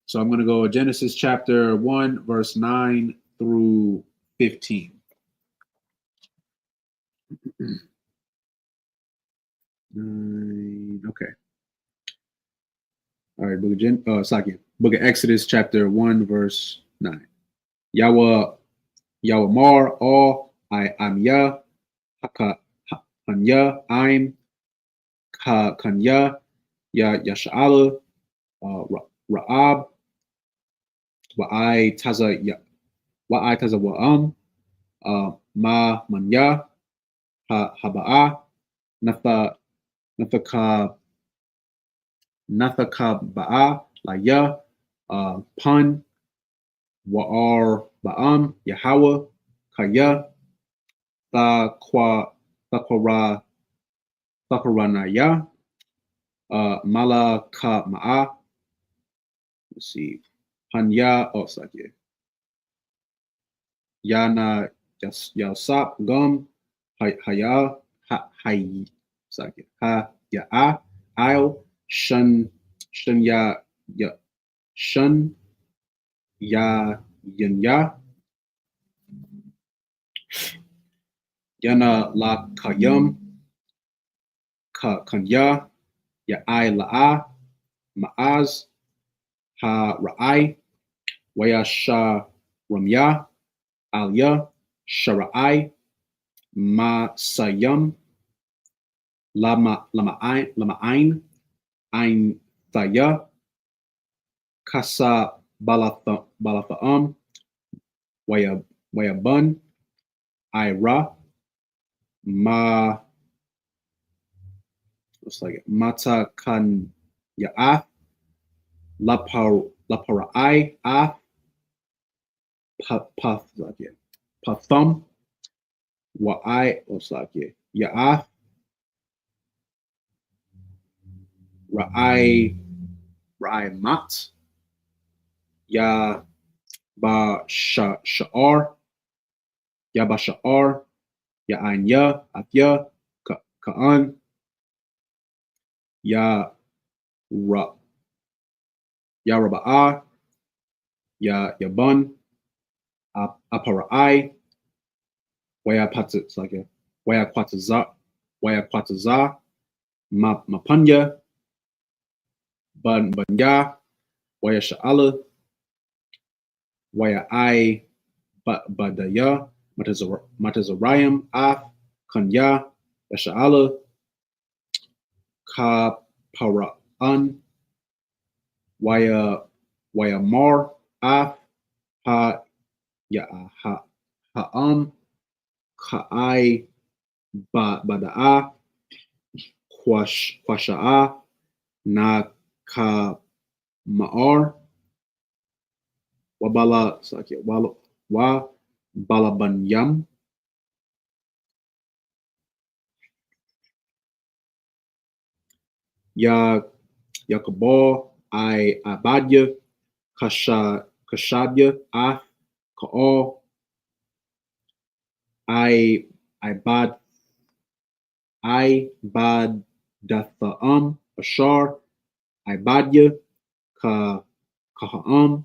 So I'm going to go Genesis chapter 1, verse 9 through 15. Okay. All right, Book of Exodus chapter 1, verse 9. Yahweh Mar all I am Yah Hanya I'm Kanya Ya Yasha'ala Ra'ab Wa'ai Taza Wa'am Ma Manya Haba'a Nathaka Ba'a Laya Pun Wa'ar Ba'am Yahweh Kaya Thakwara Thaparanaya, Malaka Ma'a. Let's see. Hanya, oh, it's like yeah. Yana Yasap Gum Haya Hay Saki Ha Ya A I'll Shun Ya Shun Ya Ya Yana La Kayum Kanya Ya I La Ma'az Ha Ra'ai Waya Sha Ramya Alya Shara'ai Ma Sayum Lama Ein Thaya Kasa Balathaam Waya Bun Ira Ma what's like Mata Kan Ya'af Laparai Af Pathum Wa'ai what's like Ya'af Ra'ai Mat Ya Ba Sha'ar Ya Ba Sha'ar Ya Anya Afya Ka'an Ya Ra Ya Raba'a Ya Yabun Aparai Waya Kwataza Mapunya Banya Waya Sha'ala Waya I Badaya Matazarayam Af Kanya Yasha'ala Ka Para'an Waya Mar Af Ha Ya Ha'am Ka'ai Bada'a Kwasha'a Na Ka Ma'ar Wabala Wa Balabanyam Ya Yakabo I Abadya Kashabya Af Ka'al I Bad Datha'am Ashar Ibadya Kaha'am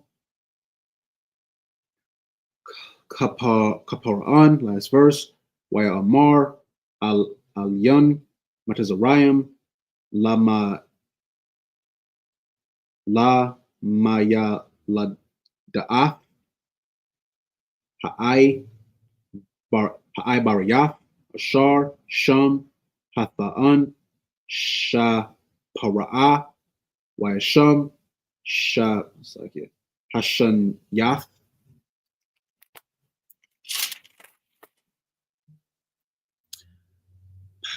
Kapara'an, last verse, Waya Amar Al-Yun Matazarayam Lama La Maya La Da'af Ha'ai Barayaf Ashar Sham Hatha'an Sha Para'a Waya Sham Sha Hashan Yaf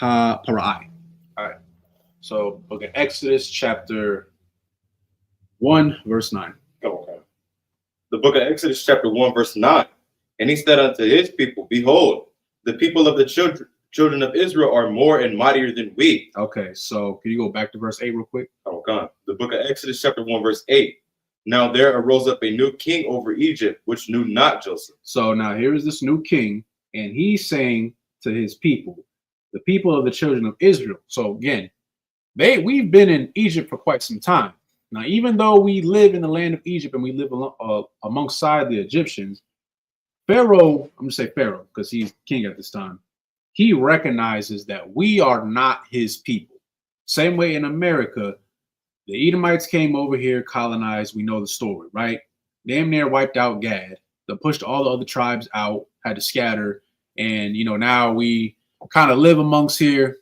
Parai. All right. So, okay, Exodus chapter 1, verse 9. Okay. The book of Exodus, chapter 1, verse 9. And he said unto his people, behold, the people of the children of Israel are more and mightier than we. Okay, so can you go back to verse 8 real quick? Oh, God. The book of Exodus, chapter 1, verse 8. Now there arose up a new king over Egypt, which knew not Joseph. So now here is this new king, and he's saying to his people, the people of the children of Israel. So again, we've been in Egypt for quite some time. Now, even though we live in the land of Egypt and we live alongside the Egyptians, Pharaoh, I'm going to say Pharaoh because he's king at this time, he recognizes that we are not his people. Same way in America, the Edomites came over here, colonized. We know the story, right? Damn near wiped out Gad. They pushed all the other tribes out, had to scatter. And, now we kind of live amongst here.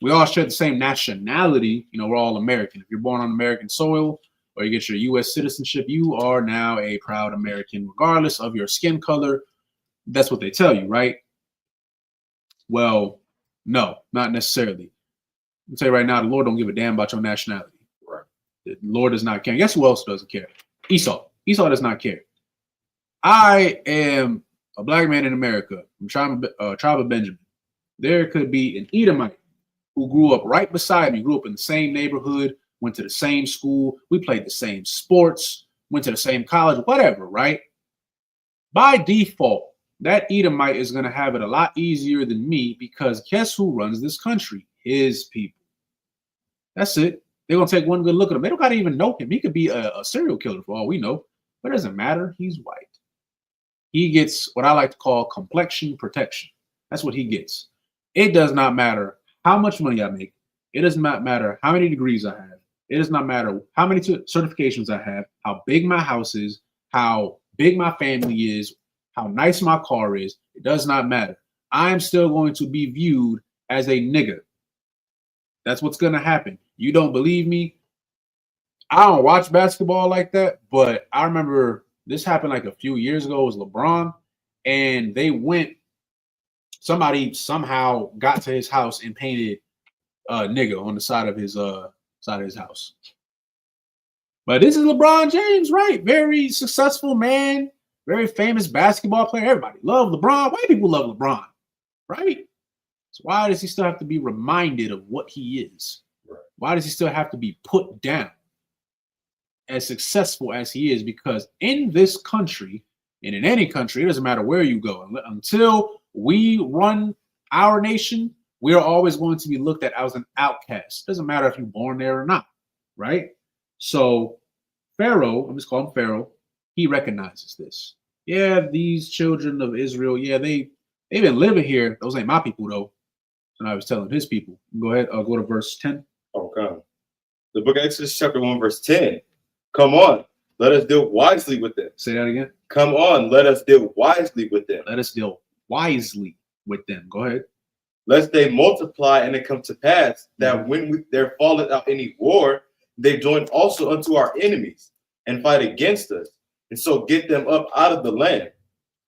We all share the same nationality. We're all American. If you're born on American soil or you get your U.S. citizenship, you are now a proud American, regardless of your skin color. That's what they tell you, right? Well, no, not necessarily. I'll tell you right now, the Lord don't give a damn about your nationality. Right. The Lord does not care. Guess who else doesn't care? Esau. Esau does not care. I am a black man in America. I'm tribe of Benjamin. There could be an Edomite who grew up right beside me, grew up in the same neighborhood, went to the same school, we played the same sports, went to the same college, whatever, right? By default, that Edomite is going to have it a lot easier than me because guess who runs this country? His people. That's it. They're going to take one good look at him. They don't got to even know him. He could be a serial killer for all we know, but it doesn't matter. He's white. He gets what I like to call complexion protection. That's what he gets. It does not matter how much money I make. It does not matter how many degrees I have. It does not matter how many certifications I have, how big my house is, how big my family is, how nice my car is. It does not matter. I'm still going to be viewed as a nigger. That's what's going to happen. You don't believe me? I don't watch basketball like that, but I remember this happened like a few years ago. It was LeBron, and they went. Somebody somehow got to his house and painted nigga on the side of his house. But this is LeBron James, right? Very successful man, very famous basketball player. Everybody love LeBron. White people love LeBron, right? So why does he still have to be reminded of what he is? Right. Why does he still have to be put down? As successful as he is, because in this country and in any country, it doesn't matter where you go, until we run our nation, we are always going to be looked at as an outcast. Doesn't matter if you're born there or not, right? So Pharaoh, I'm just calling him Pharaoh, he recognizes this. Yeah, these children of Israel, yeah, they've been living here. Those ain't my people though. And I was telling his people. Go ahead, go to verse 10. Okay. The book of Exodus chapter 1, verse 10. Come on, let us deal wisely with them. Say that again. Come on, let us deal wisely with them. Let us deal wisely with them. Go ahead. Lest they multiply, and it come to pass that when there falleth out any war, they join also unto our enemies and fight against us, and so get them up out of the land.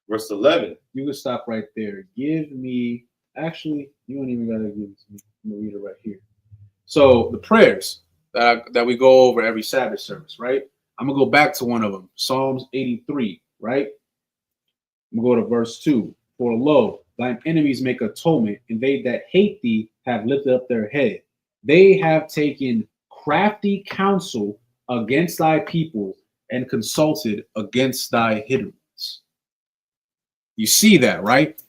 Verse 11. You can stop right there. Give me, actually, you don't even gotta give it to me. I'm gonna read it right here. So the prayers that we go over every Sabbath service, right? I'm gonna go back to one of them, Psalms 83, right? I'm gonna go to verse 2. For lo, thine enemies make atonement, and they that hate thee have lifted up their head. They have taken crafty counsel against thy people and consulted against thy hidden ones. You see that, right?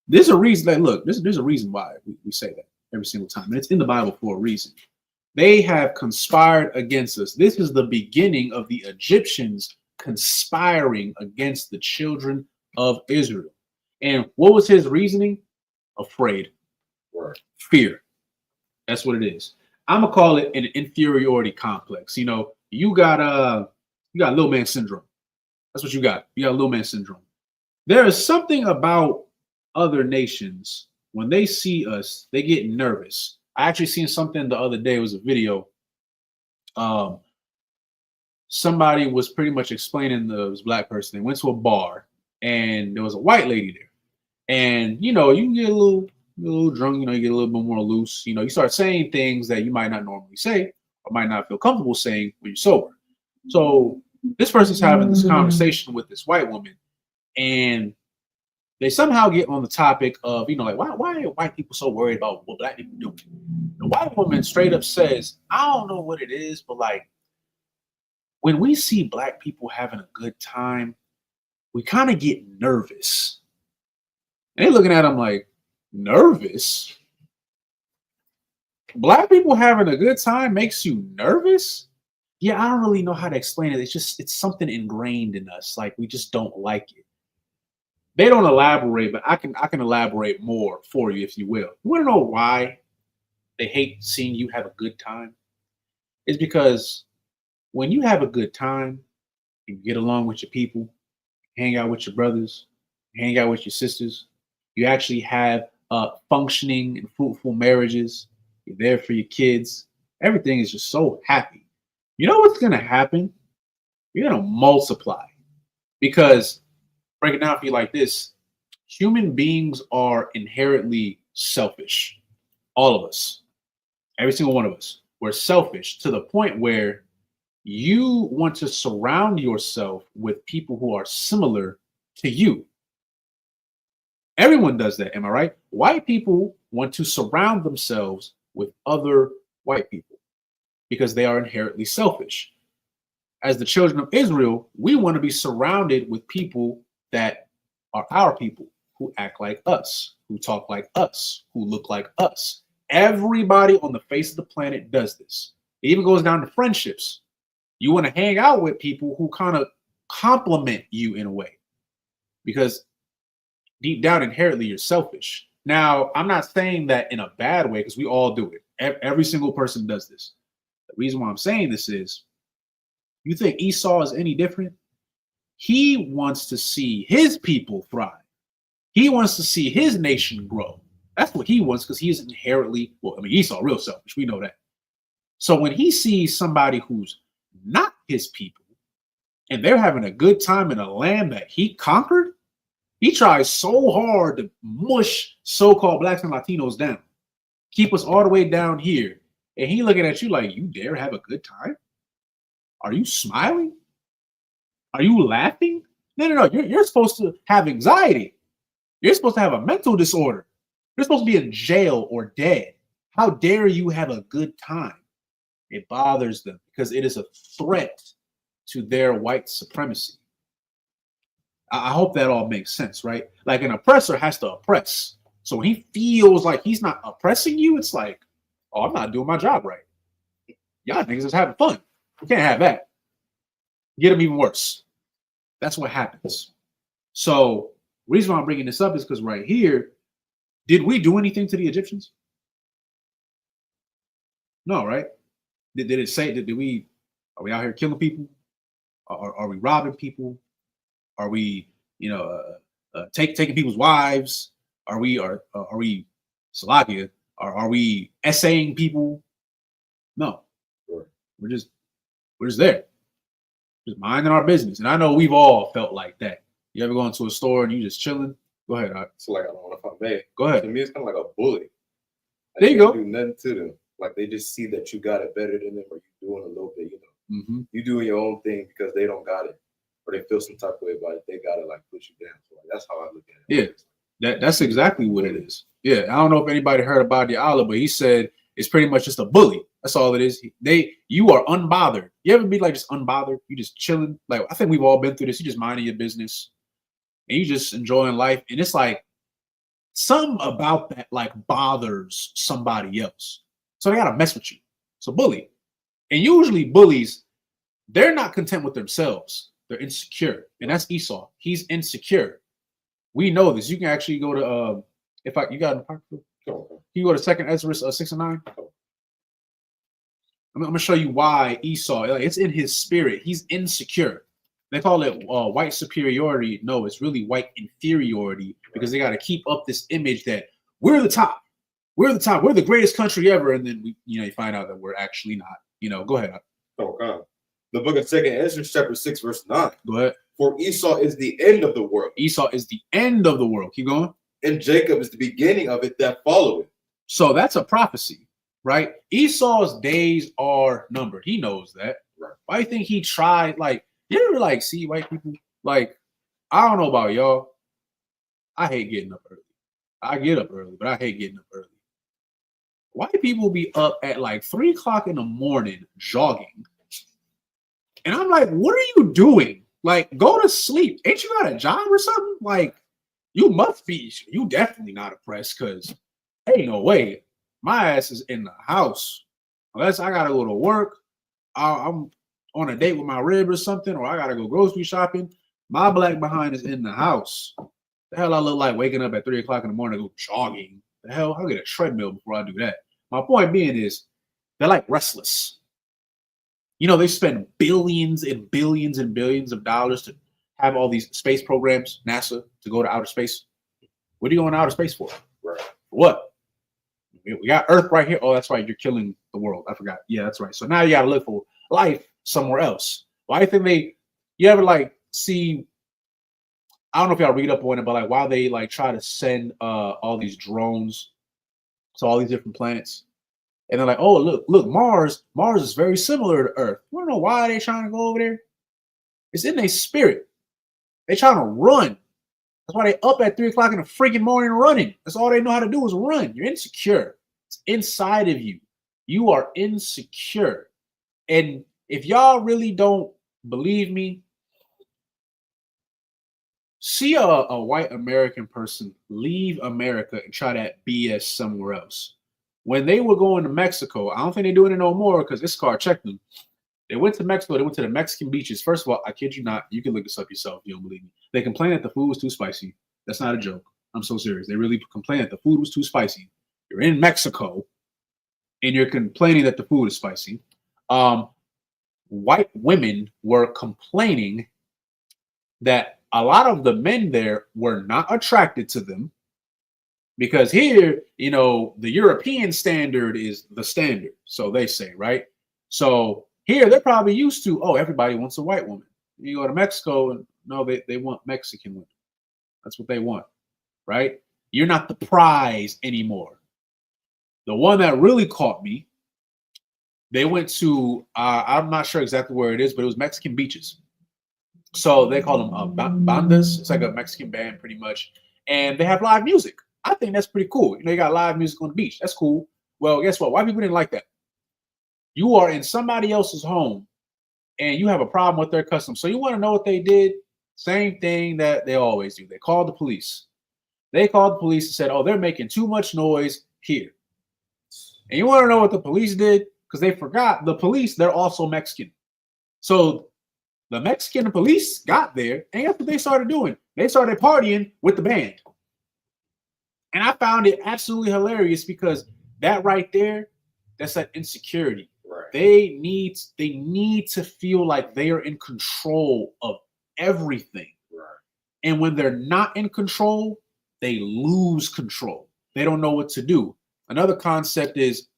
There's a reason that, look, there's a reason why we say that every single time. And it's in the Bible for a reason. They have conspired against us. This is the beginning of the Egyptians conspiring against the children of Israel. And what was his reasoning? Afraid. Right. Fear. That's what it is. I'm gonna call it an inferiority complex. You know, you got little man syndrome. That's what you got. You got little man syndrome. There is something about other nations when they see us, they get nervous. I actually seen something the other day. It was a video. Somebody was pretty much explaining this black person. They went to a bar and there was a white lady there. And you know, you can get a little drunk, you know, you get a little bit more loose. You know, you start saying things that you might not normally say or might not feel comfortable saying when you're sober. So this person's having this conversation with this white woman, and they somehow get on the topic of, you know, like, why are white people so worried about what black people do? The white woman straight up says, I don't know what it is, but like, when we see black people having a good time, we kind of get nervous. And they're looking at them like, nervous? Black people having a good time makes you nervous? Yeah, I don't really know how to explain it. It's something ingrained in us. Like, we just don't like it. They don't elaborate, but I can elaborate more for you, if you will. You want to know why they hate seeing you have a good time? It's because when you have a good time, you get along with your people, hang out with your brothers, hang out with your sisters, you actually have functioning and fruitful marriages, you're there for your kids, everything is just so happy. You know what's going to happen? You're going to multiply. Because, break it down for you like this, human beings are inherently selfish. All of us. Every single one of us. We're selfish to the point where you want to surround yourself with people who are similar to you. Everyone does that, am I right? White people want to surround themselves with other white people because they are inherently selfish. As the children of Israel, we want to be surrounded with people that are our people, who act like us, who talk like us, who look like us. Everybody on the face of the planet does this. It even goes down to friendships. You want to hang out with people who kind of compliment you in a way, because deep down, inherently, you're selfish. Now, I'm not saying that in a bad way, because we all do it. Every single person does this. The reason why I'm saying this is, you think Esau is any different? He wants to see his people thrive. He wants to see his nation grow. That's what he wants, because he's inherently, well, I mean, Esau real selfish. We know that. So when he sees somebody who's not his people and they're having a good time in a land that he conquered, he tries so hard to mush so-called blacks and Latinos down, keep us all the way down here. And he looking at you like, you dare have a good time? Are you smiling? Are you laughing? No. You're supposed to have anxiety. You're supposed to have a mental disorder. You're supposed to be in jail or dead. How dare you have a good time? It bothers them because it is a threat to their white supremacy. I hope that all makes sense, right? Like an oppressor has to oppress. So when he feels like he's not oppressing you, it's like, oh, I'm not doing my job right. Y'all niggas is having fun. We can't have that. Get them even worse. That's what happens. So the reason why I'm bringing this up is because right here, did we do anything to the Egyptians? No, right? Did it say, are we out here killing people? Are we robbing people? Are we, taking people's wives? Are we Salakia? Are we essaying people? No, we're just there, just minding our business. And I know we've all felt like that. You ever go into a store and you just chilling? Go ahead. So like, I don't know if I may. Go ahead. To me, it's kind of like a bully. Like, there you go. Do nothing to them. Like they just see that you got it better than them, or you doing a little bit. You doing your own thing because they don't got it, or they feel some type of way about it. They got to like put you down. So like, that's how I look at it. Yeah, that's exactly what it is. Yeah, I don't know if anybody heard about the Allah, but he said it's pretty much just a bully. That's all it is. You are unbothered. You ever be like just unbothered? You just chilling. Like I think we've all been through this. You just minding your business and you just enjoying life. And it's like something about that like bothers somebody else. So they gotta mess with you. So bully. And usually bullies, they're not content with themselves. They're insecure. And that's Esau. He's insecure. We know this. You can actually go to you got it, you go to 2nd Ezra 6 and 9. I'm gonna show you why Esau, it's in his spirit. He's insecure. They call it white superiority. No, it's really white inferiority, because they got to keep up this image that we're the top. We're the top. We're the greatest country ever. And then you find out that we're actually not. Go ahead. Okay. The book of 2nd Ezra, chapter 6, verse 9. Go ahead. For Esau is the end of the world. Esau is the end of the world. Keep going. And Jacob is the beginning of it that follow it. So that's a prophecy, right? Esau's days are numbered. He knows that. Right. Why do you think he tried? Like, you ever like see white people? Like, I don't know about y'all. I hate getting up early. I get up early, but I hate getting up early. White people be up at like 3 o'clock in the morning jogging. And I'm like, what are you doing? Like, go to sleep. Ain't you got a job or something? Like, you must be. You definitely not oppressed, because ain't no way my ass is in the house. Unless I got to go to work, I'm on a date with my rib or something, or I got to go grocery shopping. My black behind is in the house. The hell I look like waking up at 3 o'clock in the morning to go jogging? The hell, I'll get a treadmill before I do that. My point being is, they're like restless. They spend billions and billions and billions of dollars to have all these space programs, NASA, to go to outer space. What are you going to outer space for? Right. What? We got Earth right here. Oh, that's right. You're killing the world. I forgot. Yeah, that's right. So now you got to look for life somewhere else. Why do you think you ever like see, I don't know if y'all read up on it, but like why they like try to send all these drones to all these different planets. And they're like, oh, look, Mars is very similar to Earth. You don't know why they're trying to go over there? It's in their spirit. They're trying to run. That's why they up at 3 o'clock in the freaking morning running. That's all they know how to do is run. You're insecure. It's inside of you. You are insecure. And if y'all really don't believe me, see a white American person leave America and try that BS somewhere else. When they were going to Mexico, I don't think they're doing it no more because Isupk checked them. They went to Mexico. They went to the Mexican beaches. First of all, I kid you not. You can look this up yourself if you don't believe me. They complained that the food was too spicy. That's not a joke. I'm so serious. They really complained that the food was too spicy. You're in Mexico, and you're complaining that the food is spicy. White women were complaining that a lot of the men there were not attracted to them because here, you know, the European standard is the standard. So they say, right? So here they're probably used to, oh, everybody wants a white woman. You go to Mexico and no, they want Mexican women. That's what they want, right? You're not the prize anymore. The one that really caught me, they went to, I'm not sure exactly where it is, but it was Mexican beaches. So they call them bandas. It's like a Mexican band pretty much. And they have live music. I think that's pretty cool. You know, you got live music on the beach. That's cool. Well, guess what? White people didn't like that. You are in somebody else's home and you have a problem with their customs. So you want to know what they did? Same thing that they always do. They called the police. They called the police and said, oh, they're making too much noise here. And you want to know what the police did? Because they forgot the police, they're also Mexican. So the Mexican police got there, and guess what they started doing? They started partying with the band. And I found it absolutely hilarious because that right there, that's that insecurity. Right. They need to feel like they are in control of everything. Right. And when they're not in control, they lose control. They don't know what to do. Another concept is,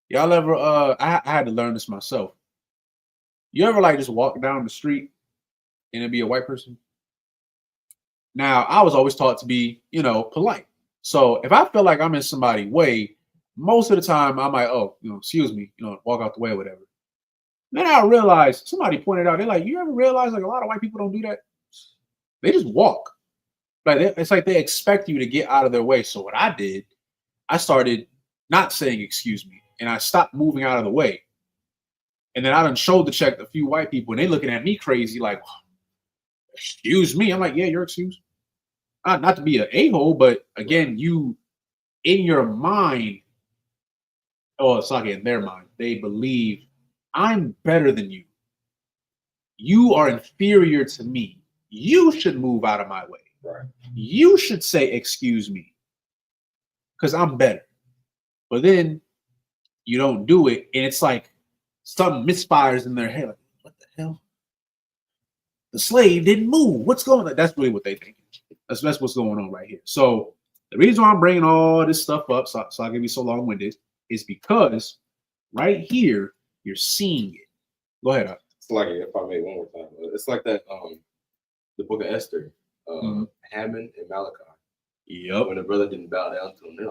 y'all ever, I had to learn this myself. You ever like just walk down the street and it'd be a white person? Now, I was always taught to be, you know, polite. So if I feel like I'm in somebody's way, most of the time I might, oh, you know, excuse me, you know, walk out the way or whatever. Then I realized, somebody pointed out, they're like, you ever realize like a lot of white people don't do that? They just walk. Like it's like they expect you to get out of their way. So what I did, I started not saying excuse me, and I stopped moving out of the way. And then I done shoulder checked a few white people, and they looking at me crazy, like, excuse me. I'm like, yeah, you're excused. Not to be an a-hole, but again, you in your mind, oh, it's like in their mind, they believe I'm better than you. You are inferior to me. You should move out of my way. Right. You should say, excuse me, because I'm better. But then you don't do it, and it's like something misfires in their head. Like, what the hell? The slave didn't move. What's going on? That's really what they think. That's what's going on right here. So the reason why I'm bringing all this stuff up, so I can be so long-winded, is because right here you're seeing it. Go ahead. It's like, if I may one more time, it's like that the book of Esther, Haman and Malachi. Yep. When the brother didn't bow down to him,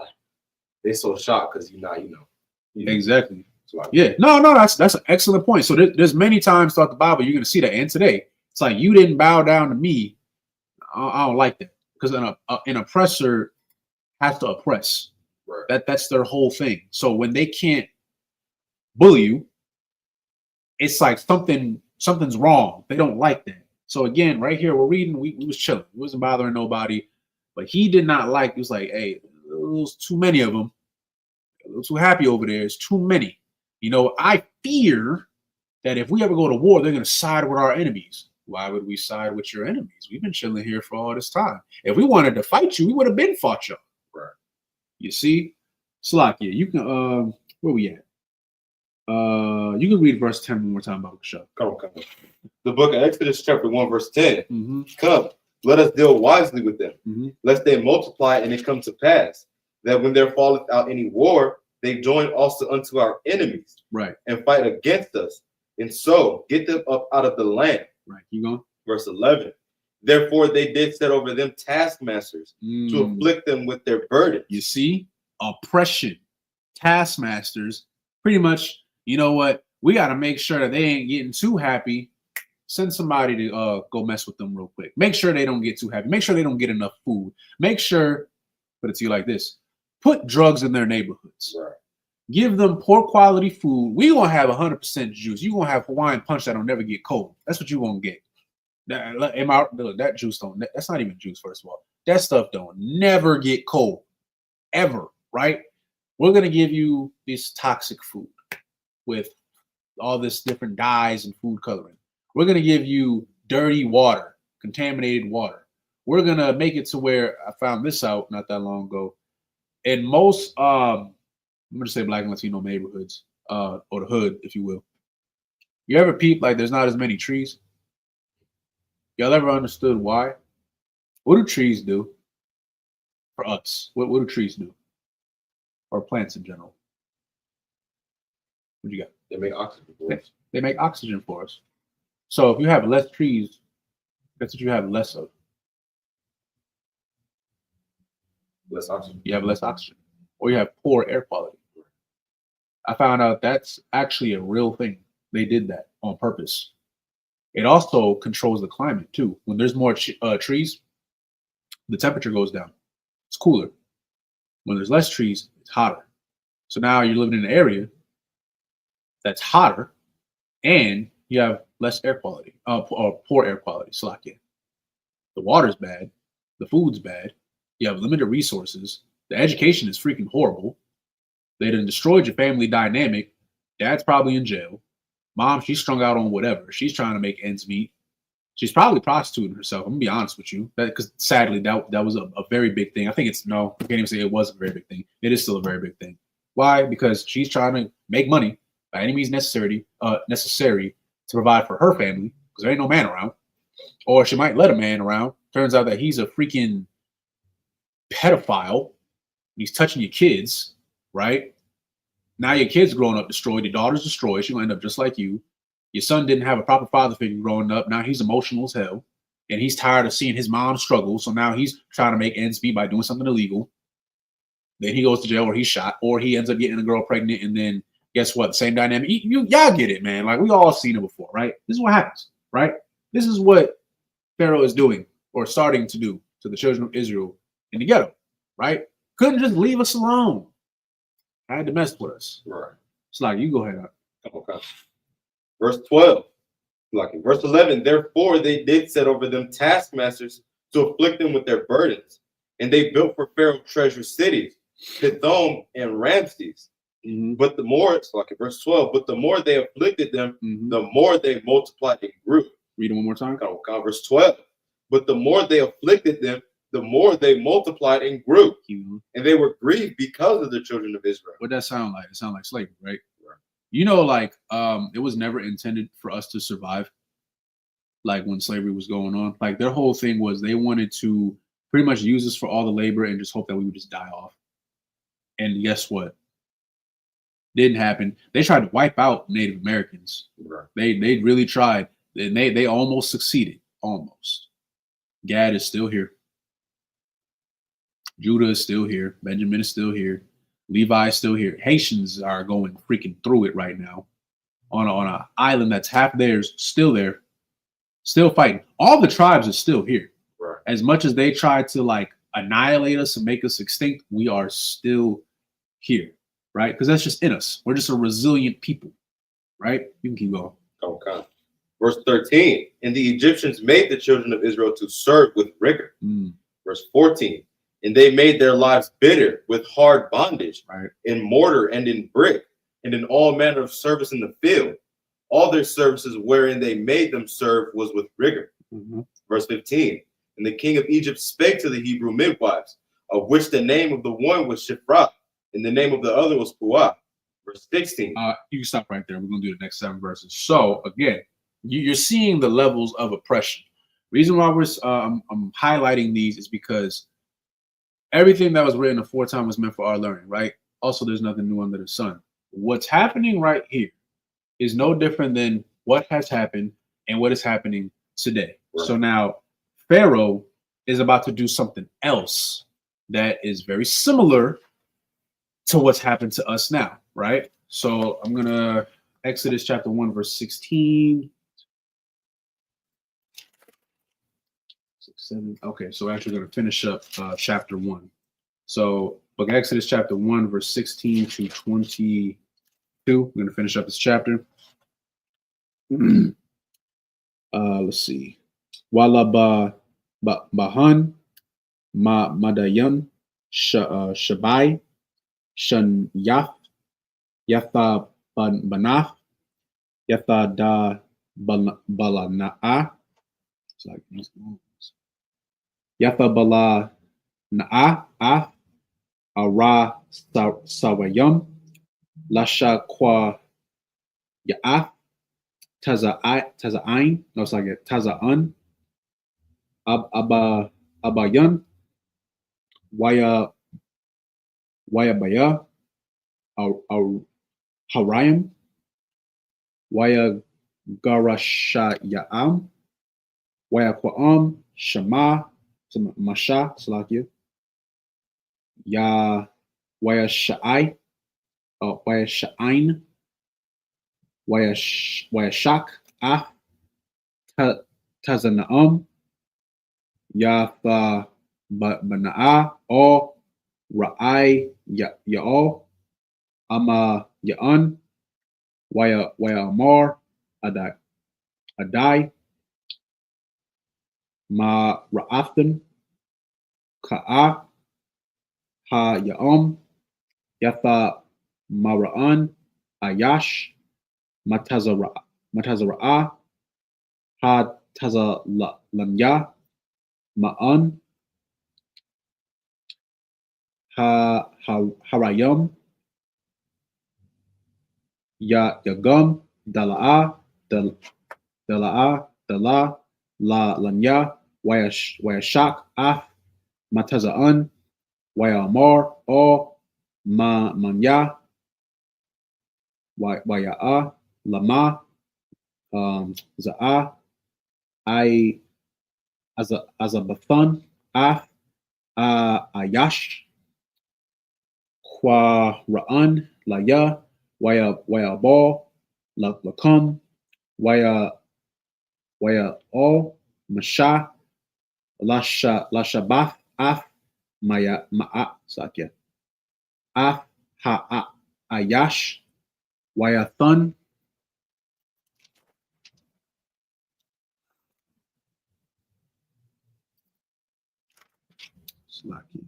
they're so shocked because you know. Exactly. Yeah. No, that's an excellent point. So there's many times throughout the Bible you're going to see that, and today it's like you didn't bow down to me. I don't like that because an oppressor has to oppress. Right. That's their whole thing. So when they can't bully you, it's like something's wrong. They don't like that. So again, right here we're reading. We was chilling. We wasn't bothering nobody, but he did not like. He was like, hey, there's too many of them. A little too happy over there. It's too many. You know, I fear that if we ever go to war, they're going to side with our enemies. Why would we side with your enemies? We've been chilling here for all this time. If we wanted to fight you, we would have been fought you. Right. You see? Slakia, you can, where we at? You can read verse 10 one more time about the show. Come on. The book of Exodus chapter 1 verse 10. Mm-hmm. Come, let us deal wisely with them, lest they multiply and it come to pass, that when there falleth out any war, they join also unto our enemies, right, and fight against us, and so get them up out of the land. Right, keep going. Verse 11. Therefore they did set over them taskmasters to afflict them with their burden. You see, oppression, taskmasters, pretty much. You know what? We got to make sure that they ain't getting too happy. send somebody to go mess with them real quick. Make sure they don't get too heavy. Make sure they don't get enough food. Make sure, put it to you like this, put drugs in their neighborhoods. Right. Give them poor quality food. We gonna have 100% juice. You gonna have Hawaiian punch that'll never get cold. That's what you gonna get. That juice don't. That's not even juice. First of all, that stuff don't never get cold, ever. Right? We're gonna give you this toxic food with all this different dyes and food coloring. We're gonna give you dirty water, contaminated water. We're gonna make it to where I found this out not that long ago. In most I'm gonna say Black and Latino neighborhoods, or the hood, if you will. You ever peep like there's not as many trees? Y'all ever understood why? What do trees do for us? What do trees do? Or plants in general? What you got? They make oxygen for us. They make oxygen for us. So if you have less trees, that's what you have less of. Less oxygen. You have less oxygen, or you have poor air quality. I found out that's actually a real thing. They did that on purpose. It also controls the climate too. When there's more trees, the temperature goes down. It's cooler. When there's less trees, it's hotter. So now you're living in an area that's hotter, and you have less air quality, or poor air quality. Slack. The water's bad. The food's bad. You have limited resources. The education is freaking horrible. They done destroyed your family dynamic. Dad's probably in jail. Mom, she's strung out on whatever. She's trying to make ends meet. She's probably prostituting herself. I'm gonna be honest with you, because sadly that was a very big thing. I think I can't even say it was a very big thing. It is still a very big thing. Why? Because she's trying to make money by any means necessary to provide for her family, because there ain't no man around. Or she might let a man around. Turns out that he's a freaking pedophile. He's touching your kids, right? Now your kid's growing up destroyed. Your daughter's destroyed. She's gonna end up just like you. Your son didn't have a proper father figure growing up. Now he's emotional as hell, and he's tired of seeing his mom struggle. So now he's trying to make ends meet by doing something illegal. Then he goes to jail, or he's shot, or he ends up getting a girl pregnant, and then guess what? Same dynamic. Y'all get it, man. Like, we all seen it before, right? This is what happens, right? This is what Pharaoh is doing, or starting to do, to the children of Israel in the ghetto, right? Couldn't just leave us alone. Had to mess with us. Right. It's like, you go ahead. Okay. Verse 12. Like in verse 11, therefore they did set over them taskmasters to afflict them with their burdens. And they built for Pharaoh treasure cities, Pithom and Ramses. Mm-hmm. But the more, it's like in verse 12, but the more they afflicted them, the more they multiplied and grew. Read it one more time. Okay, verse 12. But the more they afflicted them, the more they multiplied and grew. And they were grieved because of the children of Israel. What that sound like? It sounds like slavery, right? You know, like, it was never intended for us to survive. Like when slavery was going on, like their whole thing was they wanted to pretty much use us for all the labor and just hope that we would just die off. And guess what? Didn't happen. They tried to wipe out Native Americans. Right. They really tried, and they almost succeeded. Almost. Gad is still here. Judah is still here. Benjamin is still here. Levi is still here. Haitians are going freaking through it right now on an island that's half theirs, still there, still fighting. All the tribes are still here. Right. As much as they try to like annihilate us and make us extinct, we are still here, right? Because that's just in us. We're just a resilient people, right? You can keep going. Okay. Verse 13, and the Egyptians made the children of Israel to serve with rigor. Verse 14, and they made their lives bitter with hard bondage, right, in mortar and in brick, and in all manner of service in the field. All their services wherein they made them serve was with rigor. Verse 15, and the king of Egypt spake to the Hebrew midwives, of which the name of the one was Shiphrah, and the name of the other was Puah. Verse 16. You can stop right there. We're going to do the next 7 verses. So again, you're seeing the levels of oppression. Reason why I'm highlighting these is because everything that was written aforetime was meant for our learning, right? Also, there's nothing new under the sun. What's happening right here is no different than what has happened and what is happening today. Right. So now Pharaoh is about to do something else that is very similar to what's happened to us now, right? So I'm going to Exodus chapter 1, verse 16. 6, 7. Okay, so we're actually going to finish up chapter 1. So book of Exodus chapter 1, verse 16 to 22. We're going to finish up this chapter. Let's see. Wala bahan madayan shabai shan yatha banaf yatha da balana'a. It's like yatha balana'a ara sawayam lasha kwa ya'af taza'ain. No, it's like a taza'an abayan waya baya harayam waya garashayam waya kwa'am shama masha salakia ya waya sha'ai waya sha'ain waya shak ah tazana'am ya fa bana'a o ra'ai ya'o ama ya'an waya amar adai ma ra'aftan ka'a ha ya'am yatha mara'an ayash matazara'a ha tazalanya ma'an harayam yagam dala'a dala la lanya waya shak af mataza'an waya amar o manya waya'a lama za'a I azabathan af ayash kwa ra'an laya waya ball lakam waya o masha lashabath af maya ma'a sakya af ha ayash waya thun Slaki.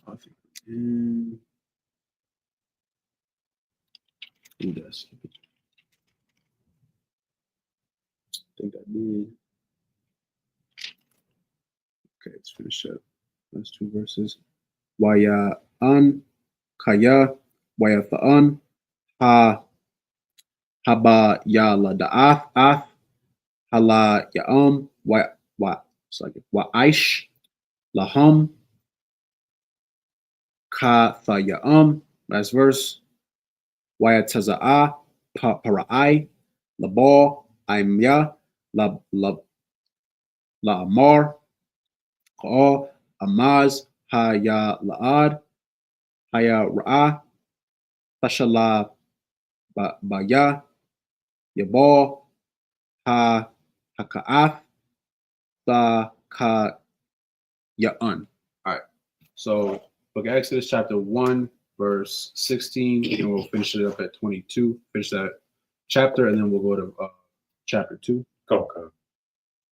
I think who does? I think I did. Okay, let's finish up. Last 2 verses. Waya an kaya waya tha'an ha haba ya la da'af af hala ya'am wa aish laham ka tha ya'am. Last verse. Waya taza'a para'ai labal aimya la amar Ka'al amaz haya la'ad haya ra'a fashala baya yabal haka'af tha ka ya'an. All right. So book of Exodus chapter 1 verse 16 and we'll finish it up at 22. Finish that chapter and then we'll go to chapter 2. Okay.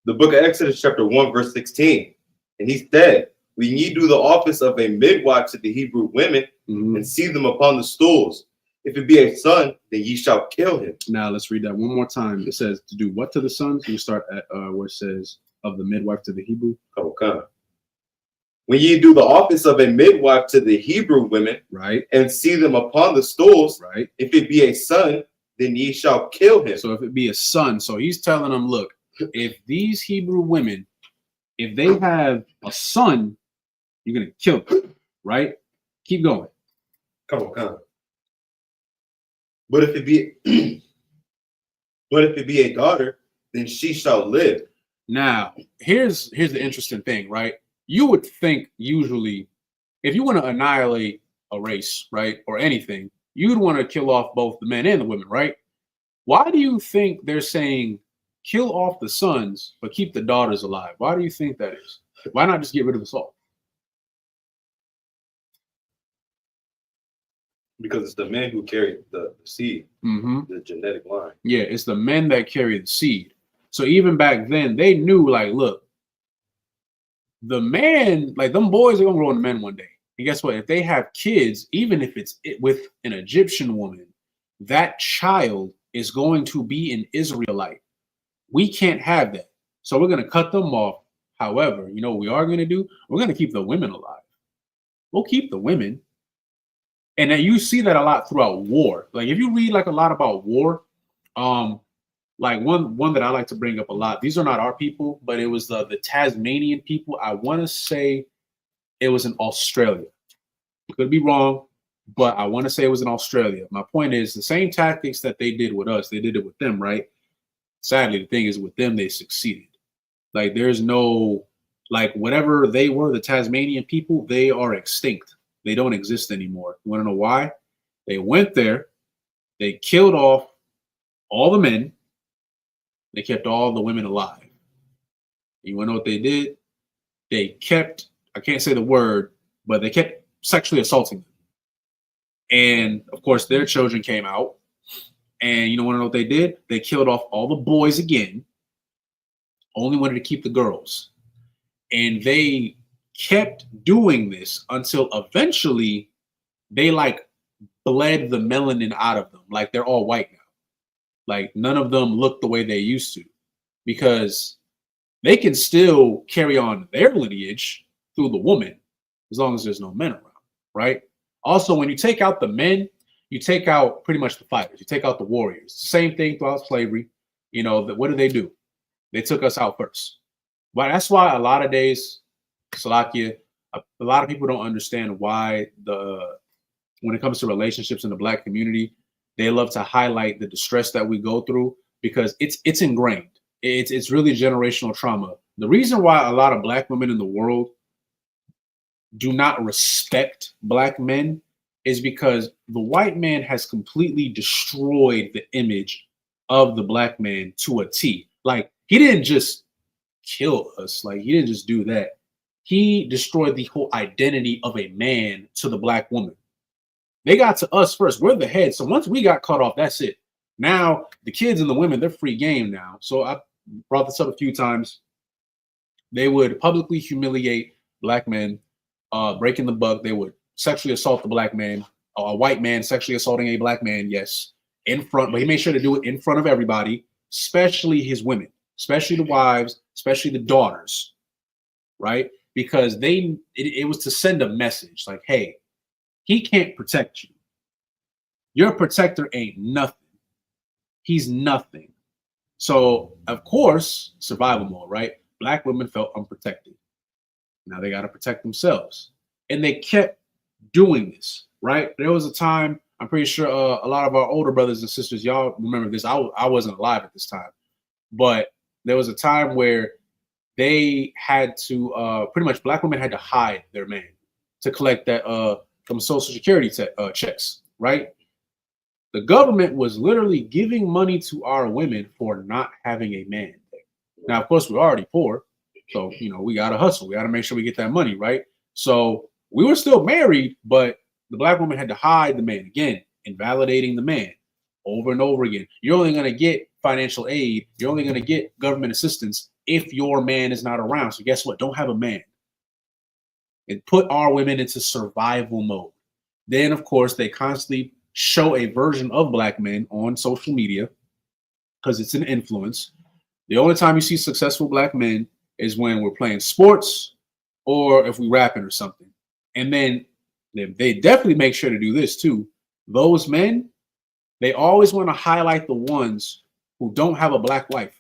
The book of Exodus chapter 1 verse 16. And he said, when ye do the office of a midwife to the Hebrew women and see them upon the stools, if it be a son, then ye shall kill him. Now let's read that one more time. It says to do what to the sons? You start at where it says of the midwife to the Hebrew. Okay. When ye do the office of a midwife to the Hebrew women, right, and see them upon the stools, right, if it be a son, then ye shall kill him. So if it be a son, so he's telling them, look, if these Hebrew women, if they have a son, you're gonna kill them, right? Keep going. Come on. But if it be a daughter, then she shall live. Now, here's the interesting thing, right? You would think usually, if you want to annihilate a race, right, or anything, you'd want to kill off both the men and the women, right? Why do you think they're saying kill off the sons, but keep the daughters alive? Why do you think that is? Why not just get rid of us all? Because it's the men who carry the seed, the genetic line. Yeah, it's the men that carry the seed. So even back then, they knew, like, look, the man, like, them boys are gonna grow into men one day. And guess what? If they have kids, even if it's with an Egyptian woman, that child is going to be an Israelite. We can't have that. So we're gonna cut them off. However, you know what we are gonna do? We're gonna keep the women alive. We'll keep the women. And then you see that a lot throughout war. Like if you read like a lot about war, like one that I like to bring up a lot. These are not our people, but it was the Tasmanian people. I want to say it was in Australia. Could be wrong, but I want to say it was in Australia. My point is the same tactics that they did with us, they did it with them, right? Sadly, the thing is with them, they succeeded. Like there's no, like whatever they were, the Tasmanian people, they are extinct. They don't exist anymore. You want to know why? They went there, they killed off all the men, they kept all the women alive. You want to know what they did? They kept, I can't say the word, but they kept sexually assaulting them. And of course, their children came out. And you want to know what they did? They killed off all the boys again, only wanted to keep the girls. And they kept doing this until eventually they like bled the melanin out of them. Like they're all white now. Like none of them look the way they used to because they can still carry on their lineage through the woman as long as there's no men around, right? Also, when you take out the men, you take out pretty much the fighters. You take out the warriors. Same thing throughout slavery. You know, what did? They took us out first. But that's why a lot of days, Salakia, a lot of people don't understand why when it comes to relationships in the Black community, they love to highlight the distress that we go through because it's ingrained. It's really generational trauma. The reason why a lot of Black women in the world do not respect Black men is because the white man has completely destroyed the image of the Black man to a T. Like he didn't just kill us. Like he didn't just do that. He destroyed the whole identity of a man to the Black woman. They got to us first. We're the head. So once we got cut off, that's it. Now the kids and the women, they're free game now. So I brought this up a few times. They would publicly humiliate Black men, breaking the buck. They would sexually assault the Black man, a white man sexually assaulting a Black man, yes, in front, but he made sure to do it in front of everybody, especially his women, especially the wives, especially the daughters, right? Because it was to send a message like, hey, he can't protect you. Your protector ain't nothing. He's nothing. So, of course, survival mode, right? Black women felt unprotected. Now they got to protect themselves. And they kept doing this, right? There was a time, I'm pretty sure a lot of our older brothers and sisters, y'all remember this. I wasn't alive at this time. But there was a time where they had to, pretty much Black women had to hide their man to collect that from Social Security checks, right? The government was literally giving money to our women for not having a man. Now, of course, we're already poor. So, we got to hustle. We got to make sure we get that money, right? So we were still married, but the Black woman had to hide the man. Again, invalidating the man over and over again. You're only going to get financial aid. You're only going to get government assistance if your man is not around. So guess what? Don't have a man. And put our women into survival mode. Then, of course, they constantly show a version of Black men on social media because it's an influence. The only time you see successful Black men is when we're playing sports or if we rapping or something. And then they definitely make sure to do this too. Those men, they always want to highlight the ones who don't have a Black wife.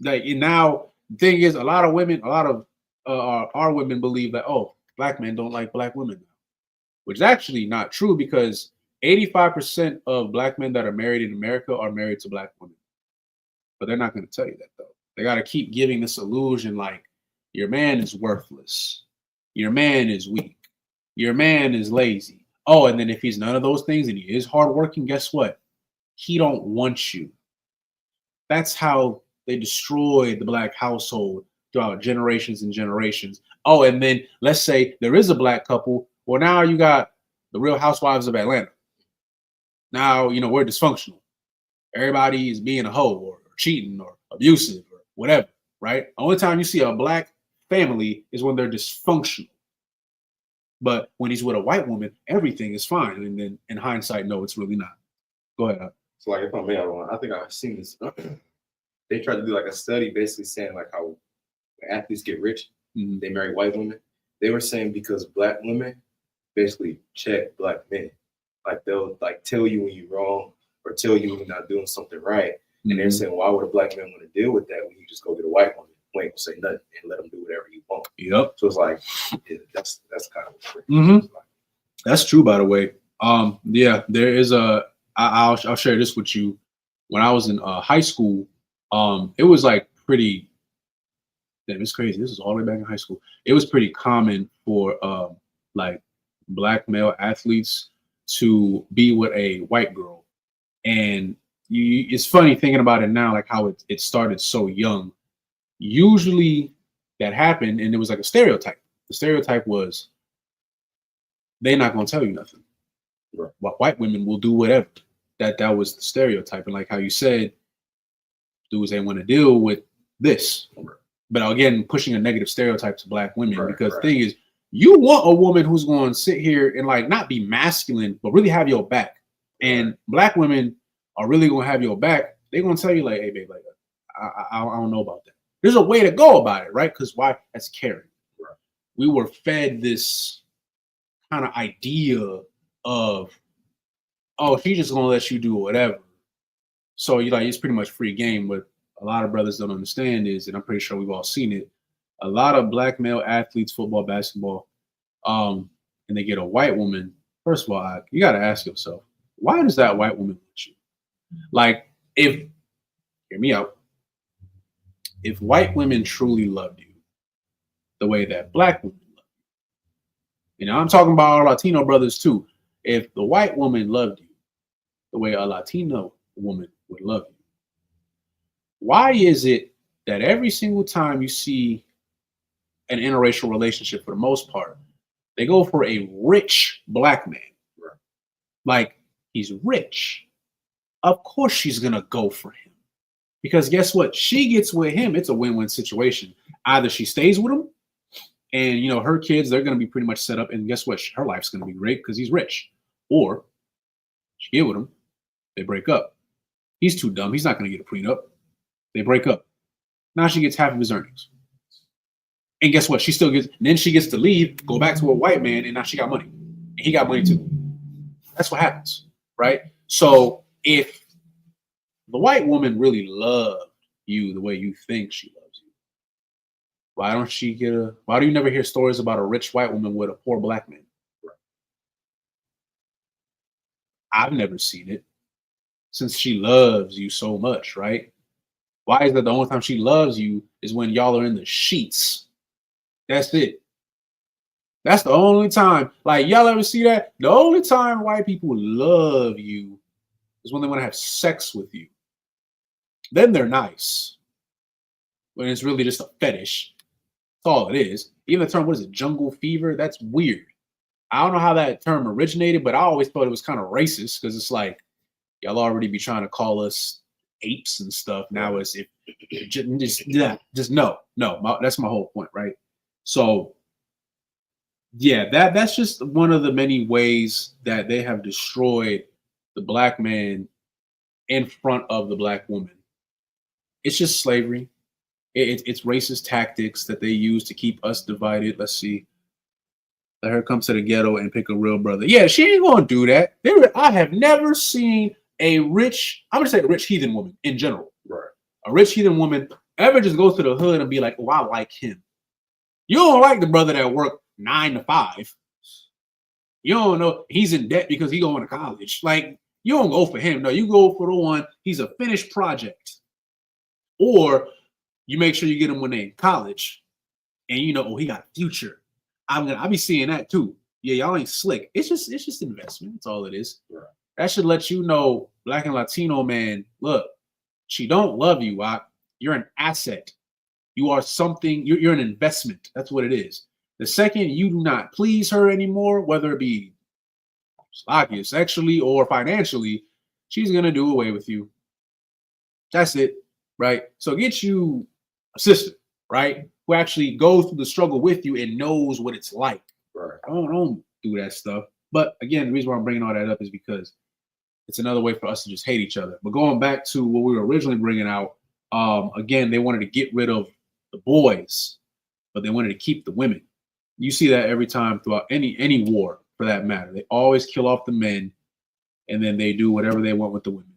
Like now, the thing is, a lot of our women believe that, oh, Black men don't like Black women now, which is actually not true because 85% of Black men that are married in America are married to Black women. But they're not going to tell you that, though. They got to keep giving this illusion like your man is worthless. Your man is weak. Your man is lazy. Oh, and then if he's none of those things and he is hardworking, guess what? He don't want you. That's how they destroyed the black household throughout generations and generations. Oh, and then let's say there is a black couple. Well, now you got the Real Housewives of Atlanta. Now, we're dysfunctional. Everybody is being a hoe or cheating or abusive or whatever, right? The only time you see a black family is when they're dysfunctional. But when he's with a white woman, everything is fine. And then in hindsight, no, it's really not. Go ahead. So like if I'm male, I think I've seen this. They tried to do like a study basically saying like how when athletes get rich, they marry white women. They were saying because black women basically check black men. Like they'll like tell you when you're wrong or tell you when you're not doing something right. And they're saying, why would a black man want to deal with that when you just go get a white woman who ain't gonna say nothing and let them do whatever you want? Yep. So it's like, yeah, that's kind of That's true, by the way. Yeah, there is I'll share this with you. When I was in high school, it was like pretty. Damn, it's crazy. This is all the way back in high school. It was pretty common for like black male athletes to be with a white girl, and it's funny thinking about it now, like how it started so young. Usually that happened, and it was like a stereotype. The stereotype was they're not gonna tell you nothing. Right. White women will do whatever. That was the stereotype, and like how you said, dudes ain't want to deal with this. Right. But again, pushing a negative stereotype to black women, because the thing is, you want a woman who's going to sit here and like not be masculine, but really have your back. And black women are really going to have your back. They're going to tell you like, hey, babe, like, I don't know about that. There's a way to go about it, right? Because why? That's caring. Right. We were fed this kind of idea of, oh, she's just going to let you do whatever. So you like, it's pretty much free game. But a lot of brothers don't understand is, and I'm pretty sure we've all seen it, a lot of black male athletes, football, basketball, and they get a white woman. First of all, you got to ask yourself, why does that white woman want you? Like, hear me out, if white women truly loved you the way that black women love you, I'm talking about our Latino brothers too. If the white woman loved you the way a Latino woman would love you, why is it that every single time you see an interracial relationship, for the most part, they go for a rich black man? Right. Like, he's rich. Of course she's going to go for him. Because guess what? She gets with him. It's a win-win situation. Either she stays with him and, her kids, they're going to be pretty much set up. And guess what? Her life's going to be great because he's rich. Or she get with him. They break up. He's too dumb. He's not going to get a prenup. They break up. Now she gets half of his earnings. And guess what? She still gets, then she gets to leave, go back to a white man, and now she got money. And he got money too. That's what happens, right? So if the white woman really loved you the way you think she loves you, why do you never hear stories about a rich white woman with a poor black man? Right. I've never seen it, since she loves you so much, right? Why is that the only time she loves you is when y'all are in the sheets? That's it. That's the only time. Like, y'all ever see that? The only time white people love you is when they want to have sex with you. Then they're nice. When it's really just a fetish. That's all it is. Even the term, what is it, jungle fever? That's weird. I don't know how that term originated, but I always thought it was kind of racist because it's like, y'all already be trying to call us apes and stuff. Now it's just no. That's my whole point, right? So yeah, that's just one of the many ways that they have destroyed the black man in front of the black woman. It's just slavery. It's racist tactics that they use to keep us divided. Let's see. Let her come to the ghetto and pick a real brother. Yeah, she ain't gonna do that. I have never seen I'm gonna say a rich heathen woman in general. Right. A rich heathen woman ever just go to the hood and be like, oh, I like him. You don't like the brother that worked 9 to 5. You don't know he's in debt because he going to college. Like, you don't go for him. No, you go for the one, he's a finished project. Or you make sure you get him when they're in college and he got a future. I'll be seeing that too. Yeah, y'all ain't slick. It's just investment. That's all it is. Right. That should let you know, black and Latino man, look, She don't love you. You're an asset. You are something. You're an investment. That's what it is. The second you do not please her anymore, whether it be sexually or financially, she's gonna do away with you. That's it, right? So get you a sister, right, who actually goes through the struggle with you and knows what it's like. Right. Don't do that stuff. But again, the reason why I'm bringing all that up is because it's another way for us to just hate each other. But going back to what we were originally bringing out, again, they wanted to get rid of the boys, but they wanted to keep the women. You see that every time throughout any war, for that matter. They always kill off the men, and then they do whatever they want with the women.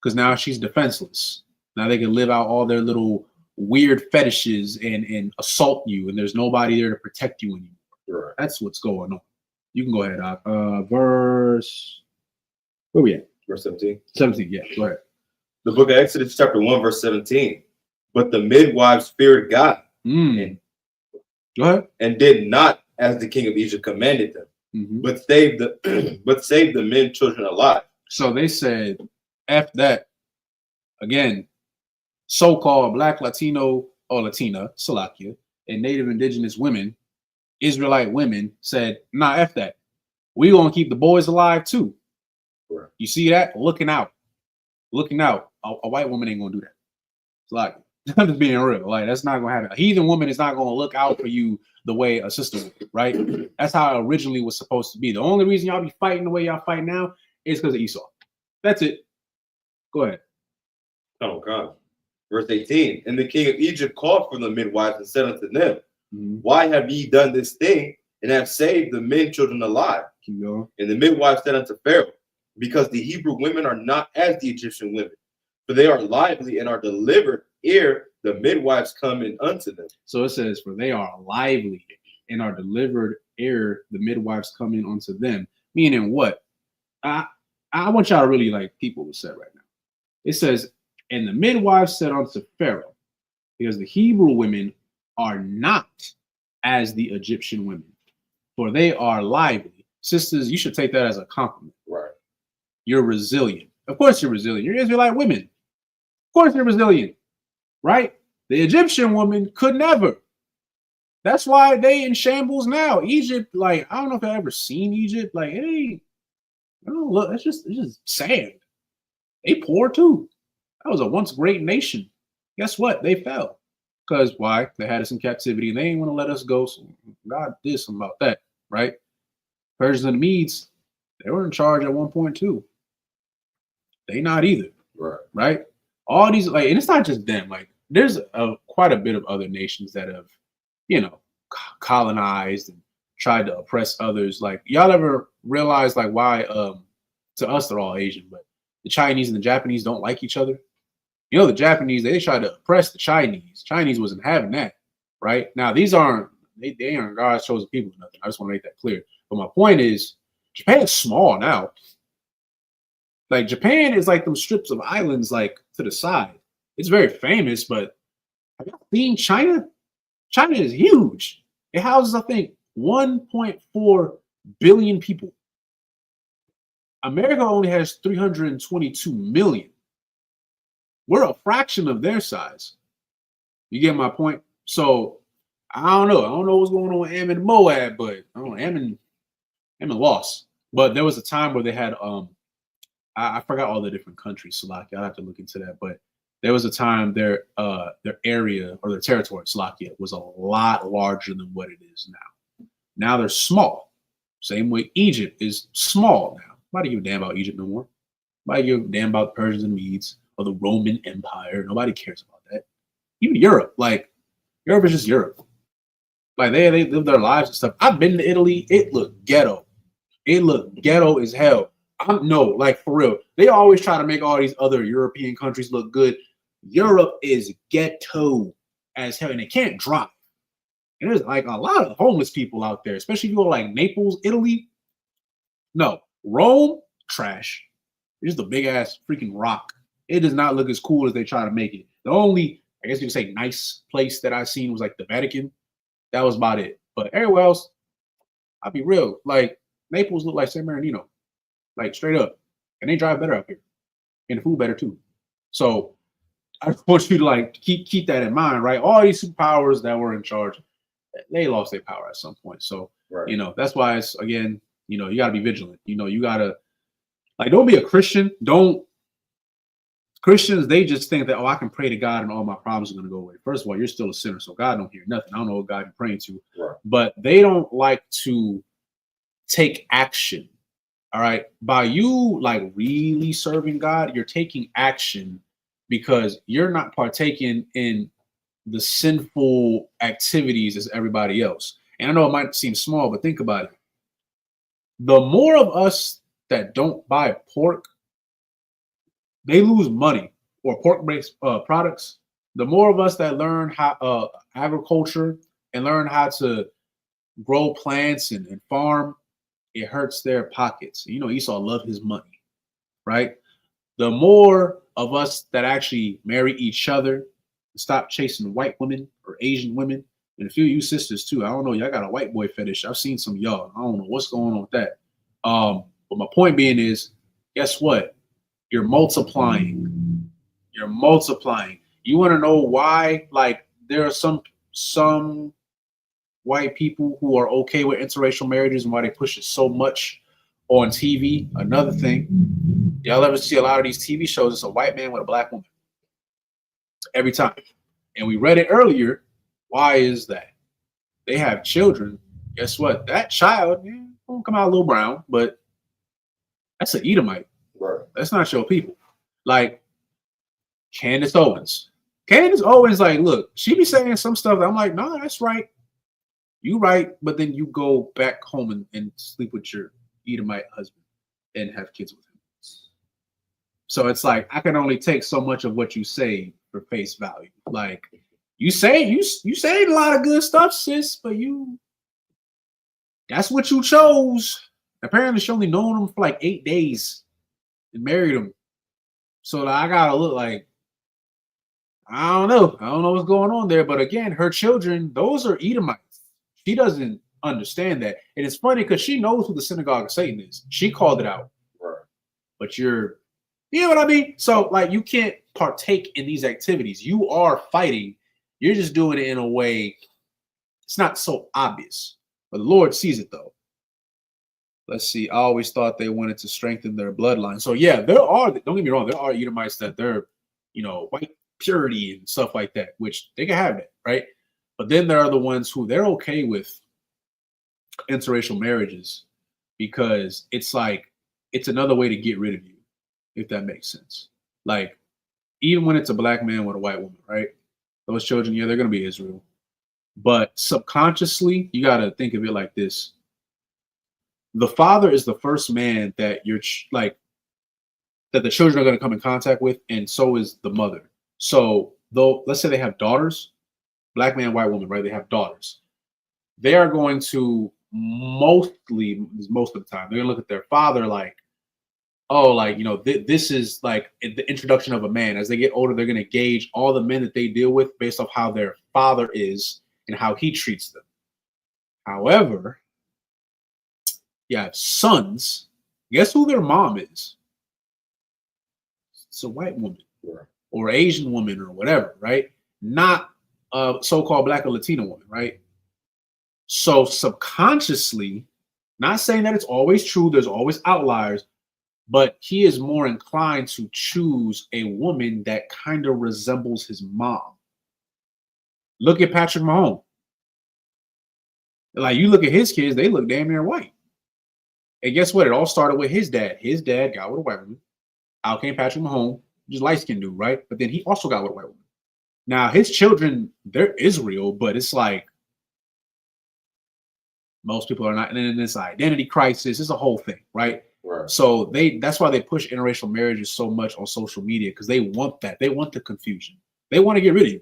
Because now she's defenseless. Now they can live out all their little weird fetishes and assault you, and there's nobody there to protect you anymore. Right. That's what's going on. You can go ahead, verse. Where we at? Verse 17. 17, yeah, go ahead. The book of Exodus, chapter 1, verse 17. But the midwives feared God Go ahead. and did not as the king of Egypt commanded them, but saved the men children alive. So they said, F that. Again, so-called Black, Latino, or Latina, Salakia, and Native Indigenous women, Israelite women, said, nah, F that. We gonna keep the boys alive too. Right. You see that? Looking out. Looking out. A white woman ain't gonna do that. It's like, I'm just being real. Like, that's not gonna happen. A heathen woman is not gonna look out for you the way a sister would, right? That's how it originally was supposed to be. The only reason y'all be fighting the way y'all fight now is because of Esau. That's it. Go ahead. Oh God. Verse 18. And the king of Egypt called for the midwives and said unto them, why have ye done this thing and have saved the men children alive? Keep going. And the midwives said unto Pharaoh, because the Hebrew women are not as the Egyptian women, for they are lively and are delivered ere the midwives come in unto them. So it says, for they are lively and are delivered ere the midwives come in unto them. Meaning what? I want y'all to really like people who said right now. It says, and the midwives said unto Pharaoh, because the Hebrew women are not as the Egyptian women, for they are lively. Sisters, you should take that as a compliment. Right. You're resilient. Of course you're resilient. You're Israelite women. Of course you're resilient, right? The Egyptian woman could never. That's why they in shambles now. Egypt, like, I don't know if I've ever seen Egypt. Like, it ain't, I don't look, it's just sand. They poor too. That was a once great nation. Guess what? They fell. Because why? They had us in captivity and they ain't want to let us go. So God did something about that, right? Persians and the Medes, they were in charge at one point too. They not either. Right? All these, like, and it's not just them. Like, there's quite a bit of other nations that have, colonized and tried to oppress others. Like, y'all ever realize like why to us they're all Asian, but the Chinese and the Japanese don't like each other? The Japanese, they tried to oppress the Chinese. Chinese wasn't having that, right? Now, these aren't, they aren't God's chosen people or nothing. I just want to make that clear. But my point is, Japan's small now. Like, Japan is like them strips of islands, like, to the side. It's very famous, but have you seen China? China is huge. It houses, I think, 1.4 billion people. America only has 322 million. We're a fraction of their size. You get my point? So I don't know. I don't know what's going on with Ammon and Moab, but I don't know, Ammon lost. But there was a time where they had I forgot all the different countries, Slovakia. I'll have to look into that. But there was a time their area or their territory, Slovakia, was a lot larger than what it is now. Now they're small. Same way Egypt is small now. Nobody give a damn about Egypt no more. Nobody give a damn about the Persians and Medes or the Roman Empire. Nobody cares about that. Even Europe, like, Europe is just Europe. Like, they live their lives and stuff. I've been to Italy. It looked ghetto. It looked ghetto as hell. No, like, for real. They always try to make all these other European countries look good. Europe is ghetto as hell, and they can't drive. And there's like a lot of homeless people out there, especially if you go to like Naples, Italy. No, Rome, trash. It's just a big ass freaking rock. It does not look as cool as they try to make it. The only, I guess you could say, nice place that I've seen was like the Vatican. That was about it. But everywhere else, I'll be real. Like, Naples look like San Bernardino. Like, straight up. And they drive better up here. And the food better too. So I just want you to like keep that in mind, right? All these superpowers that were in charge, they lost their power at some point. So Right. that's why it's again, you got to be vigilant. You got to like don't be a Christian. Don't Christians, they just think that, I can pray to God and all my problems are going to go away. First of all, you're still a sinner, so God don't hear nothing. I don't know what God you're praying to. Right. But they don't like to take action. All right. By you like really serving God, you're taking action because you're not partaking in the sinful activities as everybody else. And I know it might seem small, but think about it. The more of us that don't buy pork, they lose money, or pork-based products. The more of us that learn how agriculture and learn how to grow plants and farm, it hurts their pockets. Esau loved his money, right? The more of us that actually marry each other, stop chasing white women or Asian women, and a few of you sisters too. I don't know, y'all got a white boy fetish. I've seen some of y'all. I don't know what's going on with that. But my point being is, guess what? You're multiplying. You're multiplying. You want to know why? Like there are some white people who are okay with interracial marriages and why they push it so much on TV. Another thing, y'all ever see a lot of these TV shows? It's a white man with a black woman every time. And we read it earlier. Why is that? They have children. Guess what? That child won't come out a little brown, but that's an Edomite. Right. That's not your people. Like Candace Owens. Candace Owens, like, look, she be saying some stuff that I'm like, no, that's right. You right, but then you go back home and sleep with your Edomite husband and have kids with him. So it's like I can only take so much of what you say for face value. Like you say a lot of good stuff, sis, but that's what you chose. Apparently, she only known him for like 8 days and married him. So I gotta look like I don't know what's going on there. But again, her children, those are Edomites. She doesn't understand that. And it's funny because she knows who the synagogue of Satan is. She called it out. Right. But you know what I mean? So like you can't partake in these activities. You are fighting. You're just doing it in a way it's not so obvious. But the Lord sees it though. Let's see. I always thought they wanted to strengthen their bloodline. So yeah, there are, don't get me wrong, there are Edomites that they're, white purity and stuff like that, which they can have that, right? But then there are the ones who they're okay with interracial marriages because it's like, it's another way to get rid of you, if that makes sense. Like, even when it's a black man with a white woman, right? Those children, yeah, they're going to be Israel. But subconsciously, you got to think of it like this. The father is the first man that that the children are going to come in contact with, and so is the mother. So though, let's say they have daughters, black man, white woman, right? They have daughters. They are going to most of the time, they're going to look at their father like, oh, like, this is like the introduction of a man. As they get older, they're going to gauge all the men that they deal with based off how their father is and how he treats them. However, you have sons. Guess who their mom is? It's a white woman or Asian woman or whatever, right? Not a so-called black or Latino woman, right? So subconsciously, not saying that it's always true, there's always outliers, but he is more inclined to choose a woman that kind of resembles his mom. Look at Patrick Mahomes. Like, you look at his kids, they look damn near white. And guess what? It all started with his dad. His dad got with a white woman. Out came Patrick Mahomes, just light-skinned dude, right? But then he also got with a white woman. Now, his children, they're Israel, but it's like most people are not. And then this identity crisis, it's a whole thing, right? Right. So that's why they push interracial marriages so much on social media, because they want that. They want the confusion. They want to get rid of you.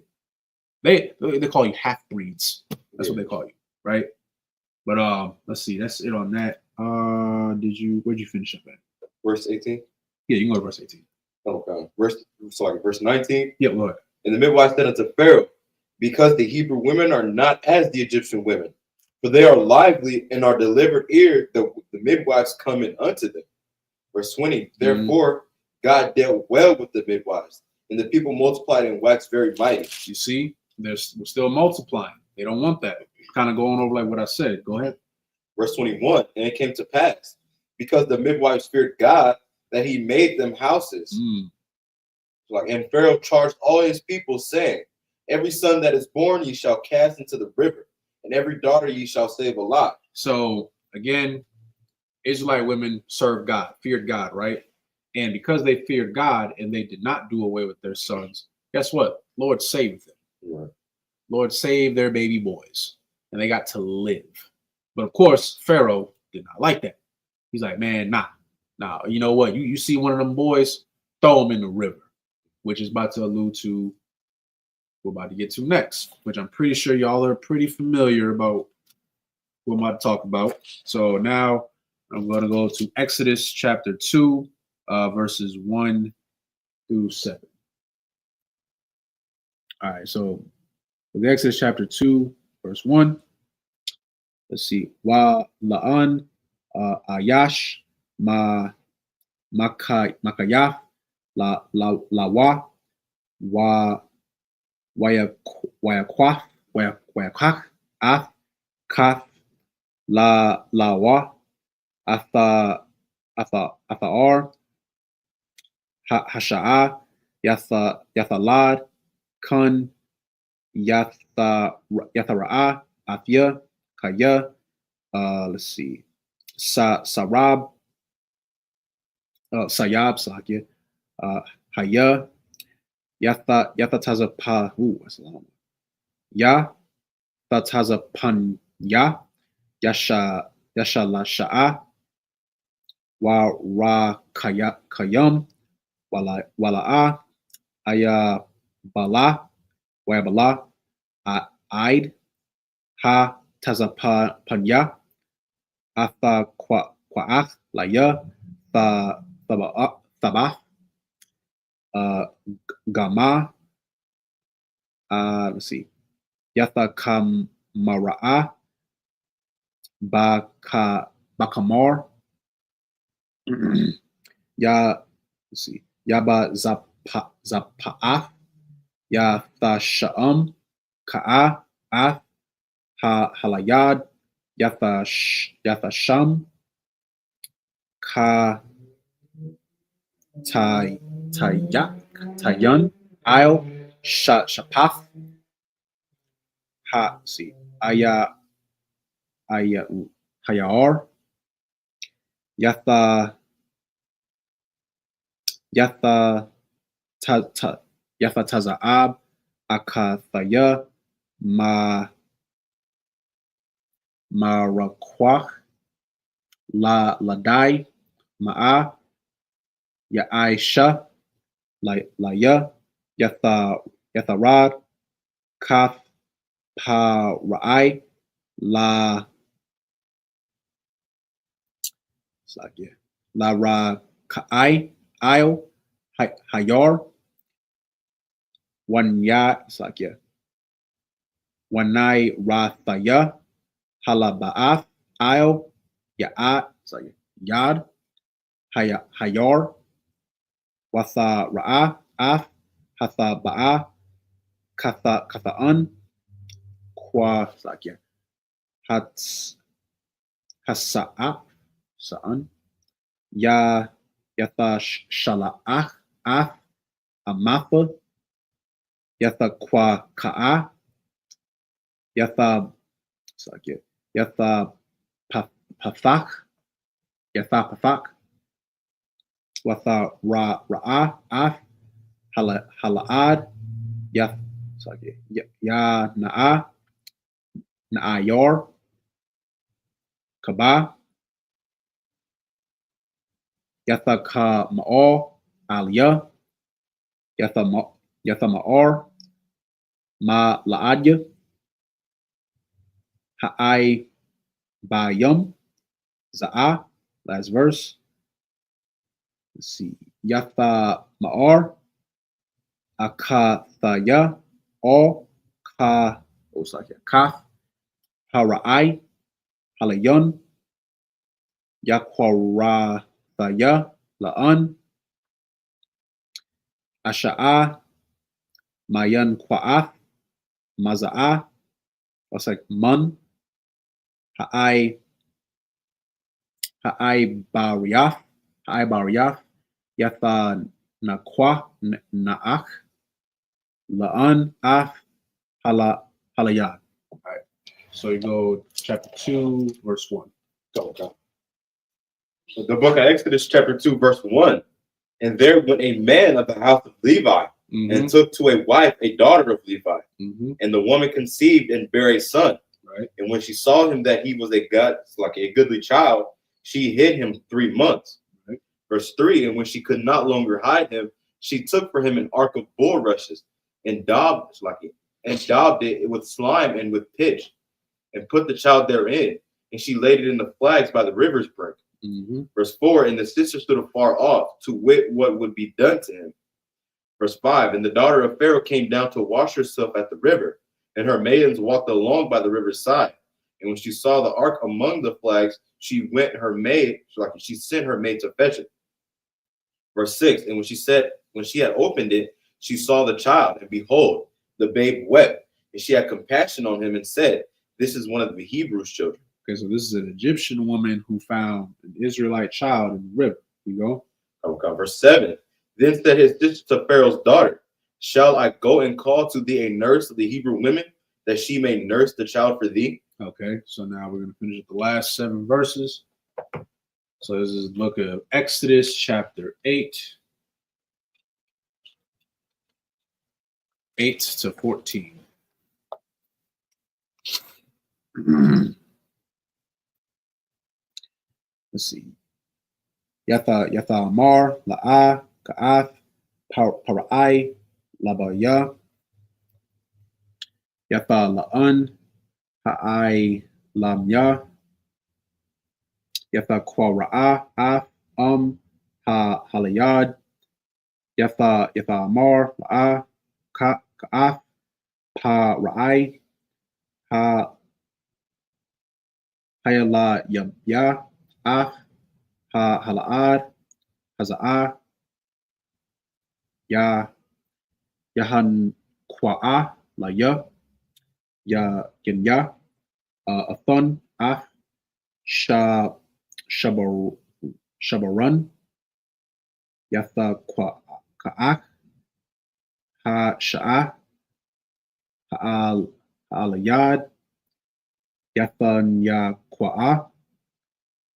They call you half-breeds. That's what they call you, right? But let's see. That's it on that. Where'd you finish up at? Verse 18? Yeah, you can go to verse 18. Okay. Verse 19. Yeah, go ahead. And the midwife said unto Pharaoh, because the Hebrew women are not as the Egyptian women, for they are lively and are delivered ere the midwives come in unto them. Verse 20. Therefore, God dealt well with the midwives, And the people multiplied and waxed very mighty. You see, we're still multiplying. They don't want that. Kind of going over like what I said. Go ahead. Verse 21, and it came to pass, because the midwives feared God, that he made them houses. And Pharaoh charged all his people, saying, every son that is born ye shall cast into the river, and every daughter ye shall save alive. So again, Israelite women served God, feared God, right? And because they feared God and they did not do away with their sons, guess what? Lord saved them. Right. Lord saved their baby boys, and they got to live. But of course, Pharaoh did not like that. He's like, man, nah. You know what? You see one of them boys, throw them in the river, which is about to allude to we're about to get to next, which I'm pretty sure y'all are pretty familiar about what I'm about to talk about. So now I'm going to go to Exodus chapter 2, verses 1 through 7. All right, so with Exodus chapter 2, verse 1, let's see. Wa la'an ayash makayaf la wa wayakwaf af kaf la wa athar hasha'a yathalad kun yathara'a afya kaya let's see sayab sakya haya yathatazapa yathatazapan yashalasha'a wa kayam wala'a aya bala Aid ha tazapanya atha kwaach laya thabah gama let's see yatha kamara'a bakamar ya let's see yaba zapa'af ya thasham ka'a af halayad yathasham ka tayan il shapaf ha see aya hayar yatha taza'ab akathaya marakwach ladai ma'a ya aisha laya yatharad kaf pa ra'ai la ra ka'ai il hayar wanya wanai rathaya halaba'af il ya'at yad hayar watha ra'a af hatha ba'a katha'an kwa hasa'af sa'an yatha shala'ach af amatha yatha kwa ka'a yatha pathak watha ra'a af hala'ad ya na'ayar kaba yatha ka ma'or aliyah yatha ma'or ma la'adya ha'ai bayum za'a last verse. Let's see yatha ma'or akathaya or kaf hara'ai halayon yakwarataya la'an Asha'a, Mayan Kwa'ath, Maza'a. That's like Mun, Ha'ai Bariyath, Yatha Nakwa Na'ach, La'an Af Halayad. All right. So you go chapter 2, verse 1. Go. So the book of Exodus, chapter 2, verse 1. And there went a man of the house of Levi, and took to a wife a daughter of Levi. And the woman conceived and bare a son. Right. And when she saw him that he was a goodly child, she hid him 3 months. Right. Verse 3. And when she could not longer hide him, she took for him an ark of bulrushes and daubed it with slime and with pitch, and put the child therein. And she laid it in the flags by the river's brink. Verse 4. And the sister stood afar off to wit what would be done to him. Verse 5. And the daughter of Pharaoh came down to wash herself at the river, and her maidens walked along by the river's side. And when she saw the ark among the flags, she sent her maid to fetch it. Verse 6. And when she had opened it, she saw the child, and behold, the babe wept. And she had compassion on him and said, this is one of the Hebrews' children. Okay, so this is an Egyptian woman who found an Israelite child in the river. You go. Okay, verse 7. Then said his sister to Pharaoh's daughter, shall I go and call to thee a nurse of the Hebrew women, that she may nurse the child for thee? Okay, so now we're going to finish the last 7 verses. So this is the book of Exodus, chapter 8, 8 to 14. Let's see. Yatha Amar, La'a, Ka'ath, Para'ai, Labaya, Yatha La'an, Ha'ai Lamya, Yatha Kwara'a, Af, Halayad, Yatha Amar, La'a, Ka'ath, Para'ai, Hayala Yabya, Af, Hala'ad, Haza'ah, Yahan Kwa'ah, Laya, Yanya, Athon, Af, Shabaran, Yatha Ka'ach, Sha'ah, Ha'alayad, Yathan Kwa'ah,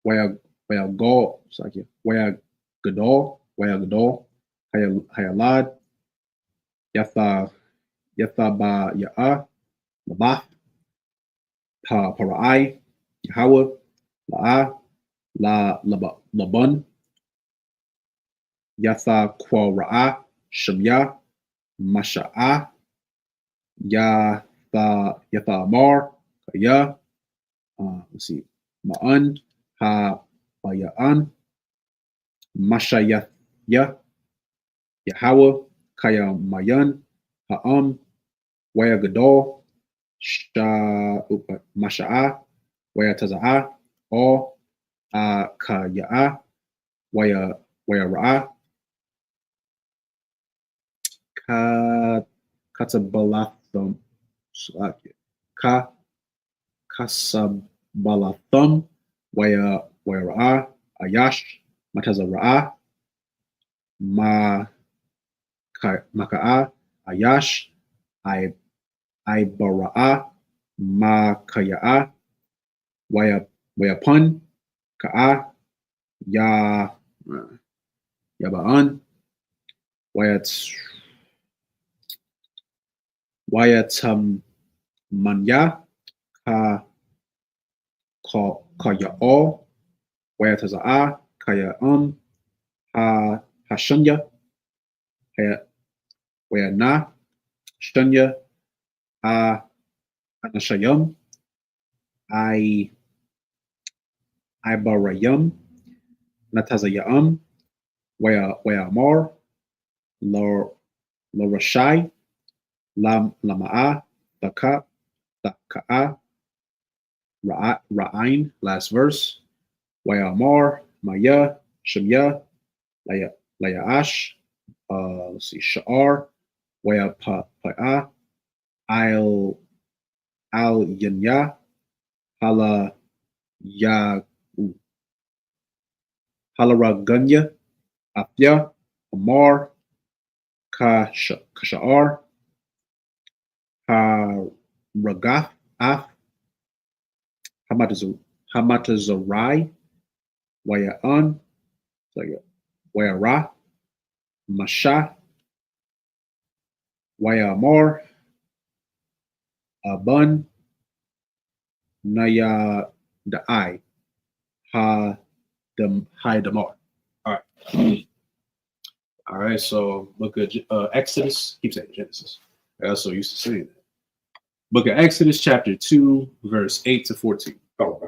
Waya Gadol, Hayalad, Yatha Ba Ya'ah, Labath, Para'ai, Yahweh, Laban, Yatha Kwa'ra'ah, Shemya, Masha'ah, Yatha Amar, Kaya, let's see, Ma'an, Baya'an, Mashayah, Yahweh, Kaya Mayan, Ha'am, Waya Gadol, Masha'ah, Waya Taza'ah, All, Kaya'ah, Waya Ra'ah, Katabalatham, Kasabalatham, Waya Ra'ah, Ayash, Mataza Ra'ah, Maka'ah, Ayash, Ibara'ah, Makaya'ah, Wayapun, Ka'ah, Yaba'an, Wayatamanya, Kaya'ol, Wayataza'ah, Kaya'um, Hashanya, Wayana, Shanya, Anashayam, Ibarayam, Natazayam, Wayamar, Lorashai, Lama'a, Thaka'a, Ra'ain, last verse, Wayamar, Maya, Shemya, Layaash, let's see, Sha'ar, Waya Pa'a, Al Yanya, Hala Ya Halaraganya, Afya, Amar, Kasha'ar, Haragath, Af, Hamatazarai, Waya'an, Wayara, Masha, Wayamar, Abun, Naya Da'ai, Damar. All right. All right, so book of Exodus, keep saying Genesis. I also used to saying that. Book of Exodus, chapter 2, verse 8 to 14. Okay.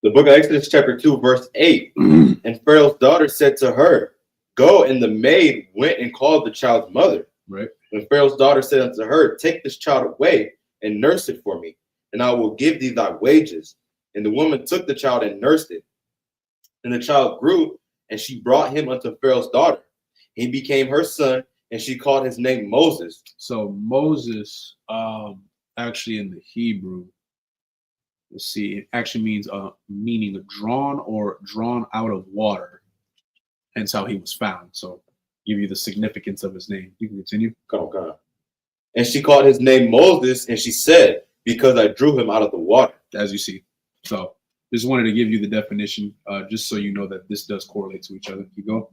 The book of Exodus, chapter 2, verse 8. And Pharaoh's daughter said to her, Go, and the maid went and called the child's mother. Right. And Pharaoh's daughter said unto her, Take this child away and nurse it for me, and I will give thee thy wages. And the woman took the child and nursed it. And the child grew, and she brought him unto Pharaoh's daughter. He became her son, and she called his name Moses. So Moses, actually in the Hebrew, let's see, it actually means meaning drawn or drawn out of water. Hence how he was found. So give you the significance of his name. You can continue. Okay. And she called his name Moses, and she said, Because I drew him out of the water. As you see. So just wanted to give you the definition, just so you know that this does correlate to each other. Keep going.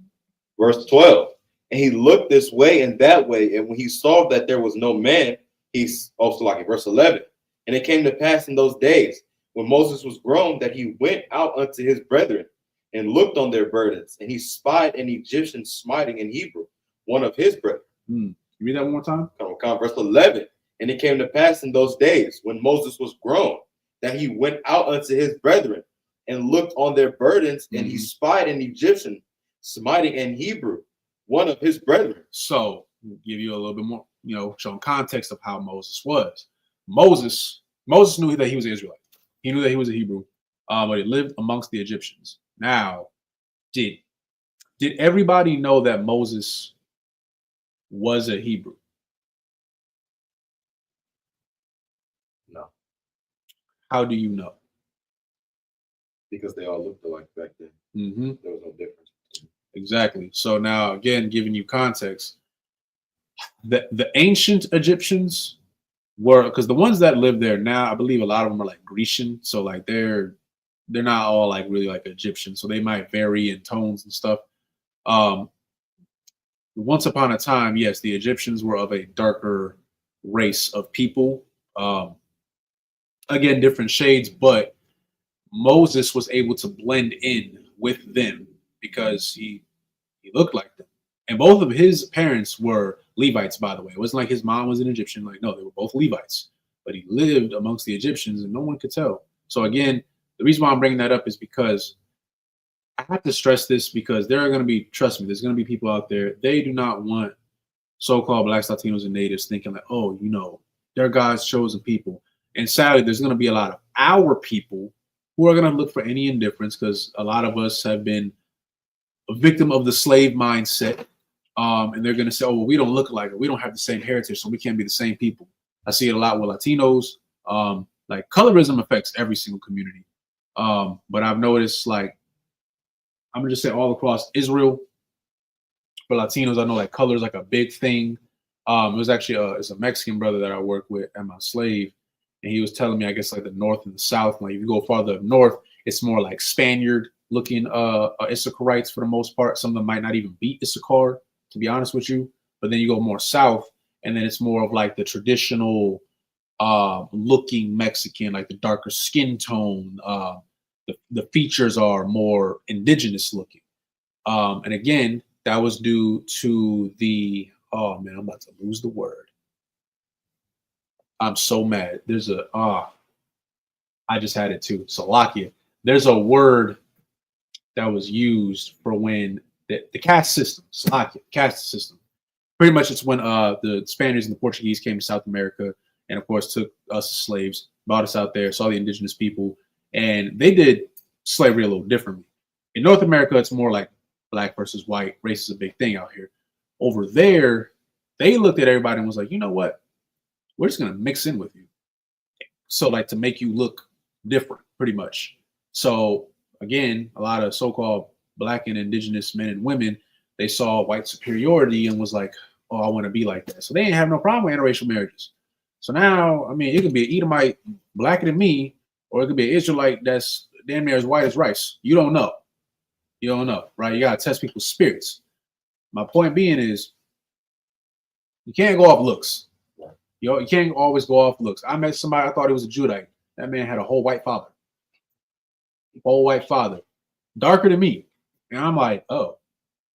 Verse 12. And he looked this way and that way, and when he saw that there was no man, he's also like in verse 11. And it came to pass in those days, when Moses was grown, that he went out unto his brethren and looked on their burdens, and he spied an Egyptian smiting in Hebrew, one of his brethren. You read that one more time? Verse 11. And it came to pass in those days, when Moses was grown, that he went out unto his brethren and looked on their burdens, and he spied an Egyptian smiting in Hebrew, one of his brethren. So give you a little bit more, showing context of how Moses was. Moses knew that he was an Israelite. He knew that he was a Hebrew, but he lived amongst the Egyptians. Now, did everybody know that Moses was a Hebrew? No. How do you know? Because they all looked alike back then. There was no difference. Exactly. So now, again, giving you context, the ancient Egyptians were, because the ones that live there now, I believe a lot of them are like Grecian. So like they're not all like really like Egyptian. So they might vary in tones and stuff. Once upon a time, yes, the Egyptians were of a darker race of people. Again, different shades, but Moses was able to blend in with them because he looked like them. And both of his parents were Levites, by the way. It wasn't like his mom was an Egyptian. Like, no, they were both Levites. But he lived amongst the Egyptians and no one could tell. So again, the reason why I'm bringing that up is because I have to stress this, because there are going to be, trust me, there's going to be people out there, they do not want so-called Blacks, Latinos, and Natives thinking like, oh, they're God's chosen people. And sadly, there's going to be a lot of our people who are going to look for any indifference, because a lot of us have been a victim of the slave mindset. And they're going to say, oh, well, we don't look alike, or we don't have the same heritage, so we can't be the same people. I see it a lot with Latinos. Like colorism affects every single community. But I've noticed, like, I'm going to just say all across Israel, for Latinos, I know like color is like a big thing. It was actually it's a Mexican brother that I work with at my slave. And he was telling me, I guess, like the North and the South, like if you go farther up north, it's more like Spaniard looking Issacharites for the most part. Some of them might not even be Issachar, to be honest with you. But then you go more south, and then it's more of like the traditional looking Mexican, like the darker skin tone. The features are more indigenous looking. And again, that was due to the, oh man, I'm about to lose the word. I'm so mad. There's I just had it too. Salakia. There's a word that was used for when the caste system, Salakia, caste system. Pretty much it's when the Spaniards and the Portuguese came to South America and of course took us as slaves, brought us out there, saw the indigenous people, and they did slavery a little differently. In North America, it's more like black versus white. Race is a big thing out here. Over there, they looked at everybody and was like, you know what? We're just gonna mix in with you. So like to make you look different, pretty much. So again, a lot of so-called Black and indigenous men and women, they saw white superiority and was like, oh, I want to be like that. So they didn't have no problem with interracial marriages. So now, I mean, it could be an Edomite blacker than me, or it could be an Israelite that's damn near as white as rice. You don't know. You don't know, right? You gotta test people's spirits. My point being is, you can't go off looks. You can't always go off looks. I met somebody, I thought he was a Judite. That man had a whole white father. Whole white father. Darker than me. And I'm like, oh,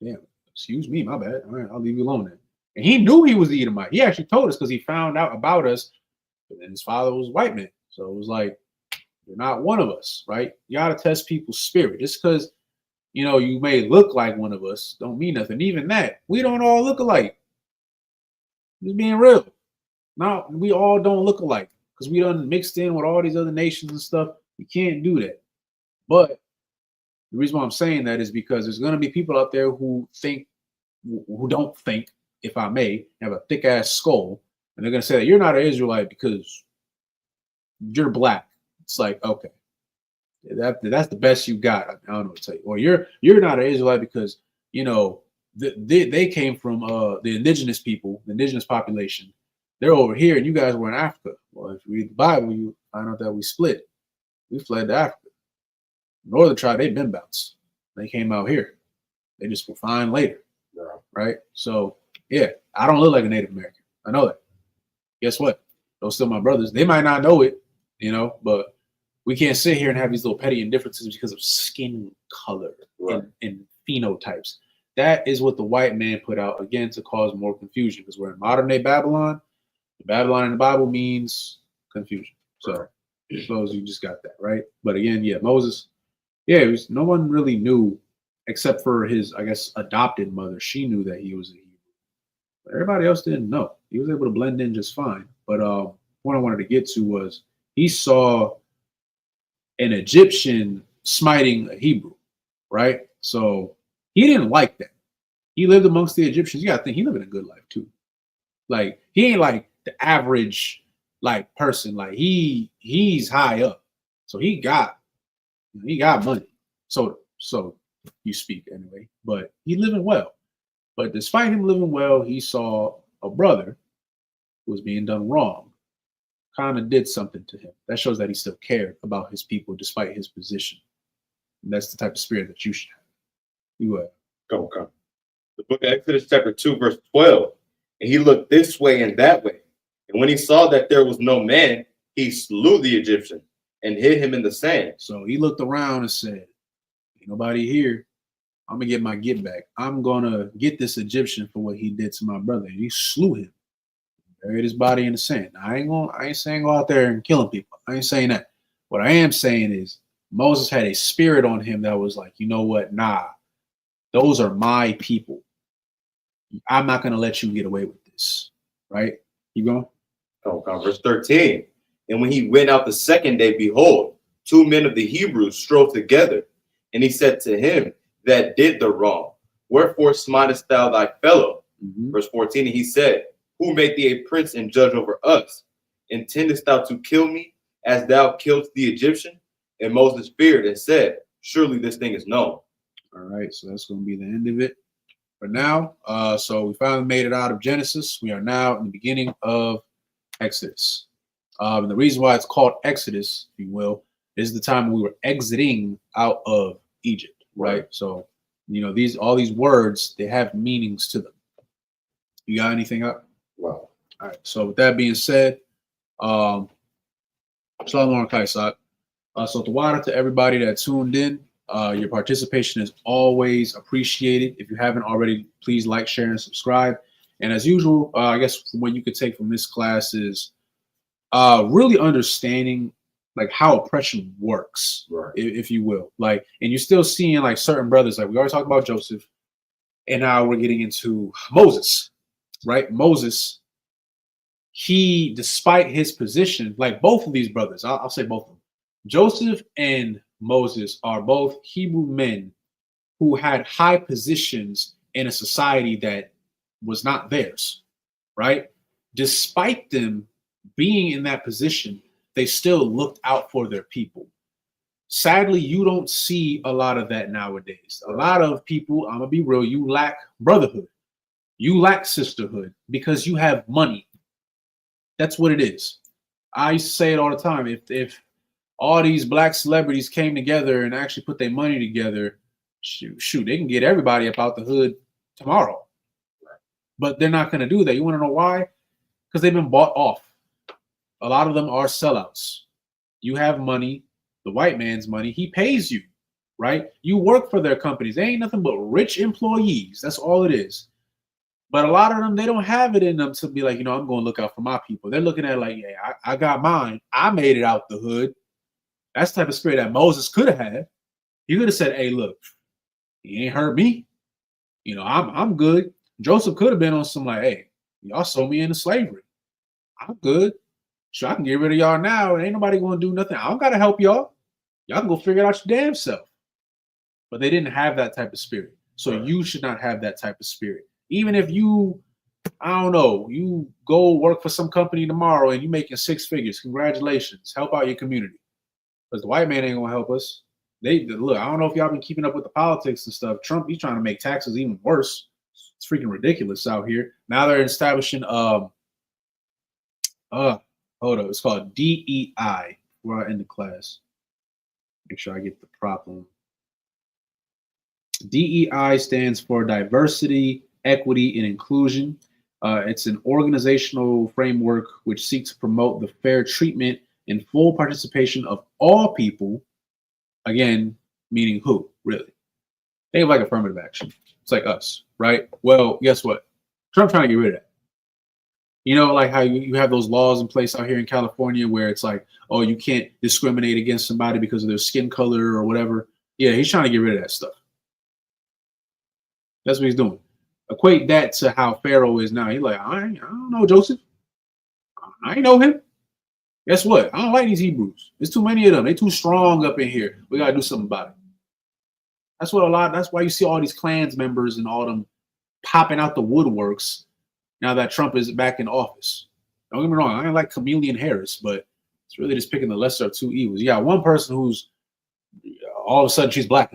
damn, excuse me, my bad. All right, I'll leave you alone then. And he knew he was the Edomite. He actually told us because he found out about us. And his father was a white man. So it was like, you're not one of us, right? You got to test people's spirit. Just because, you know, you may look like one of us don't mean nothing. Even that, we don't all look alike. Just being real. Now, we all don't look alike because we done mixed in with all these other nations and stuff. You can't do that. But the reason why I'm saying that is because there's going to be people out there who don't think, if I may, have a thick ass skull. And they're going to say that you're not an Israelite because you're Black. It's like, okay, that's the best you got. I don't know what to tell you. Or you're not an Israelite because, you know, they came from the indigenous people, the indigenous population. They're over here and you guys were in Africa. Well, if you read the Bible, you find out that we split. We fled to Africa. Northern tribe, they've been bounced. They came out here. They just were fine later. Yeah. Right? So, yeah, I don't look like a Native American. I know that. Guess what? Those still my brothers. They might not know it, you know, but we can't sit here and have these little petty indifferences because of skin color and phenotypes. That is what the white man put out, again, to cause more confusion because we're in modern day Babylon. Babylon in the Bible means confusion. So I suppose you just got that, right? But again, yeah, Moses, yeah, no one really knew except for his, I guess, adopted mother. She knew that he was a Hebrew. But everybody else didn't know. He was able to blend in just fine. But what I wanted to get to was he saw an Egyptian smiting a Hebrew, right? So he didn't like that. He lived amongst the Egyptians. You got to think he lived in a good life too. Like he ain't like the average like person. Like he's high up, so he got money. So you speak anyway. But he living well. But despite him living well, he saw a brother who was being done wrong. Kind of did something to him. That shows that he still cared about his people despite his position. And that's the type of spirit that you should have. You would. Come. The book of Exodus chapter 2, verse 12. And he looked this way and that way. And when he saw that there was no man, he slew the Egyptian and hid him in the sand. So he looked around and said, ain't nobody here. I'm going to get my get back. I'm going to get this Egyptian for what he did to my brother. And he slew him. Buried his body in the sand. I ain't saying go out there and killing people. I ain't saying that. What I am saying is Moses had a spirit on him that was like, you know what? Nah, those are my people. I'm not going to let you get away with this. Right? Keep going. Verse 13. And when he went out the second day, behold, 2 men of the Hebrews strove together. And he said to him that did the wrong, wherefore smitest thou thy fellow? Mm-hmm. Verse 14. And he said, who made thee a prince and judge over us? Intendest thou to kill me as thou killedst the Egyptian? And Moses feared and said, surely this thing is known. All right, so that's going to be the end of it for now. So we finally made it out of Genesis. We are now in the beginning of Exodus. And the reason why it's called Exodus, if you will, is the time when we were exiting out of Egypt, right? So, you know, all these words, they have meanings to them. You got anything up? Wow. All right. So with that being said, Shalom Kaisak. So Tawada to everybody that tuned in. Your participation is always appreciated. If you haven't already, please like, share, and subscribe. And as usual, I guess what you could take from this class is really understanding like how oppression works, right, if you will. Like, and you're still seeing like certain brothers, like we already talked about Joseph, and now we're getting into Moses, right? Moses, he, despite his position, like both of these brothers, I'll say both of them, Joseph and Moses are both Hebrew men who had high positions in a society that was not theirs, right? Despite them being in that position, they still looked out for their people. Sadly, you don't see a lot of that nowadays. A lot of people, I'm gonna be real, you lack brotherhood, you lack sisterhood because you have money. That's what it is. I used to say it all the time. If all these black celebrities came together and actually put their money together, shoot, they can get everybody up out the hood tomorrow. But they're not going to do that. You want to know why? Because they've been bought off. A lot of them are sellouts. You have money, the white man's money. He pays you, right? You work for their companies. They ain't nothing but rich employees. That's all it is. But a lot of them, they don't have it in them to be like, I'm going to look out for my people. They're looking at it like, yeah, I got mine. I made it out the hood. That's the type of spirit that Moses could have had. He could have said, hey, look, he ain't hurt me. I'm good. Joseph could have been on some like, hey, y'all sold me into slavery. I'm good. Sure, I can get rid of y'all now. Ain't nobody going to do nothing. I don't got to help y'all. Y'all can go figure it out your damn self. But they didn't have that type of spirit. So you should not have that type of spirit. Even if you, I don't know, you go work for some company tomorrow and you making 6 figures, congratulations. Help out your community. Because the white man ain't going to help us. Look, I don't know if y'all been keeping up with the politics and stuff. Trump, he's trying to make taxes even worse. It's freaking ridiculous out here. Now they're establishing hold up, it's called DEI. Where I end the class. Make sure I get the problem. DEI stands for diversity, equity, and inclusion. It's an organizational framework which seeks to promote the fair treatment and full participation of all people. Again, meaning who, really? Think like affirmative action. It's like us, right? Well, guess what? Trump trying to get rid of that. Like how you have those laws in place out here in California where it's like, oh, you can't discriminate against somebody because of their skin color or whatever. Yeah, he's trying to get rid of that stuff. That's what he's doing. Equate that to how Pharaoh is now. He's like, I don't know Joseph. I ain't know him. Guess what? I don't like these Hebrews. There's too many of them. They're too strong up in here. We got to do something about it. That's why you see all these Klans members and all them popping out the woodworks now that Trump is back in office. Don't get me wrong. I ain't like Chameleon Harris, but it's really just picking the lesser of two evils. You got one person who's all of a sudden she's black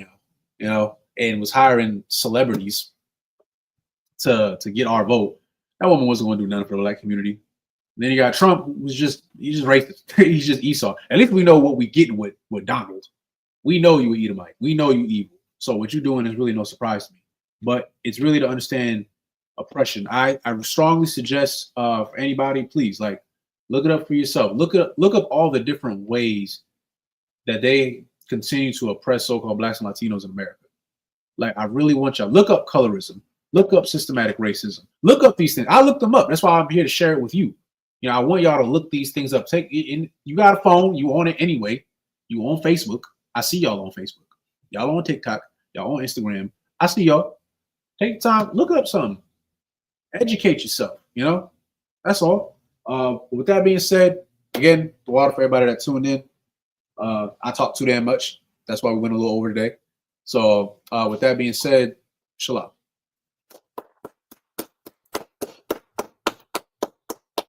now, and was hiring celebrities to get our vote. That woman wasn't going to do nothing for the black community. And then you got Trump, he's just racist. He's just Esau. At least we know what we getting with Donald. We know you Edomite. We know you evil. So what you're doing is really no surprise to me. But it's really to understand oppression. I strongly suggest for anybody, please, like, look it up for yourself. Look up all the different ways that they continue to oppress so-called blacks and Latinos in America. Like, I really want y'all look up colorism, look up systematic racism, look up these things. I looked them up. That's why I'm here to share it with you. I want y'all to look these things up. Take it in. You got a phone. You on it anyway. You on Facebook. I see y'all on Facebook. Y'all on TikTok. Y'all on Instagram. I see y'all. Take time. Look up something. Educate yourself. That's all. With that being said, again, the water for everybody that tuned in. I talked too damn much. That's why we went a little over today. So with that being said, shalom.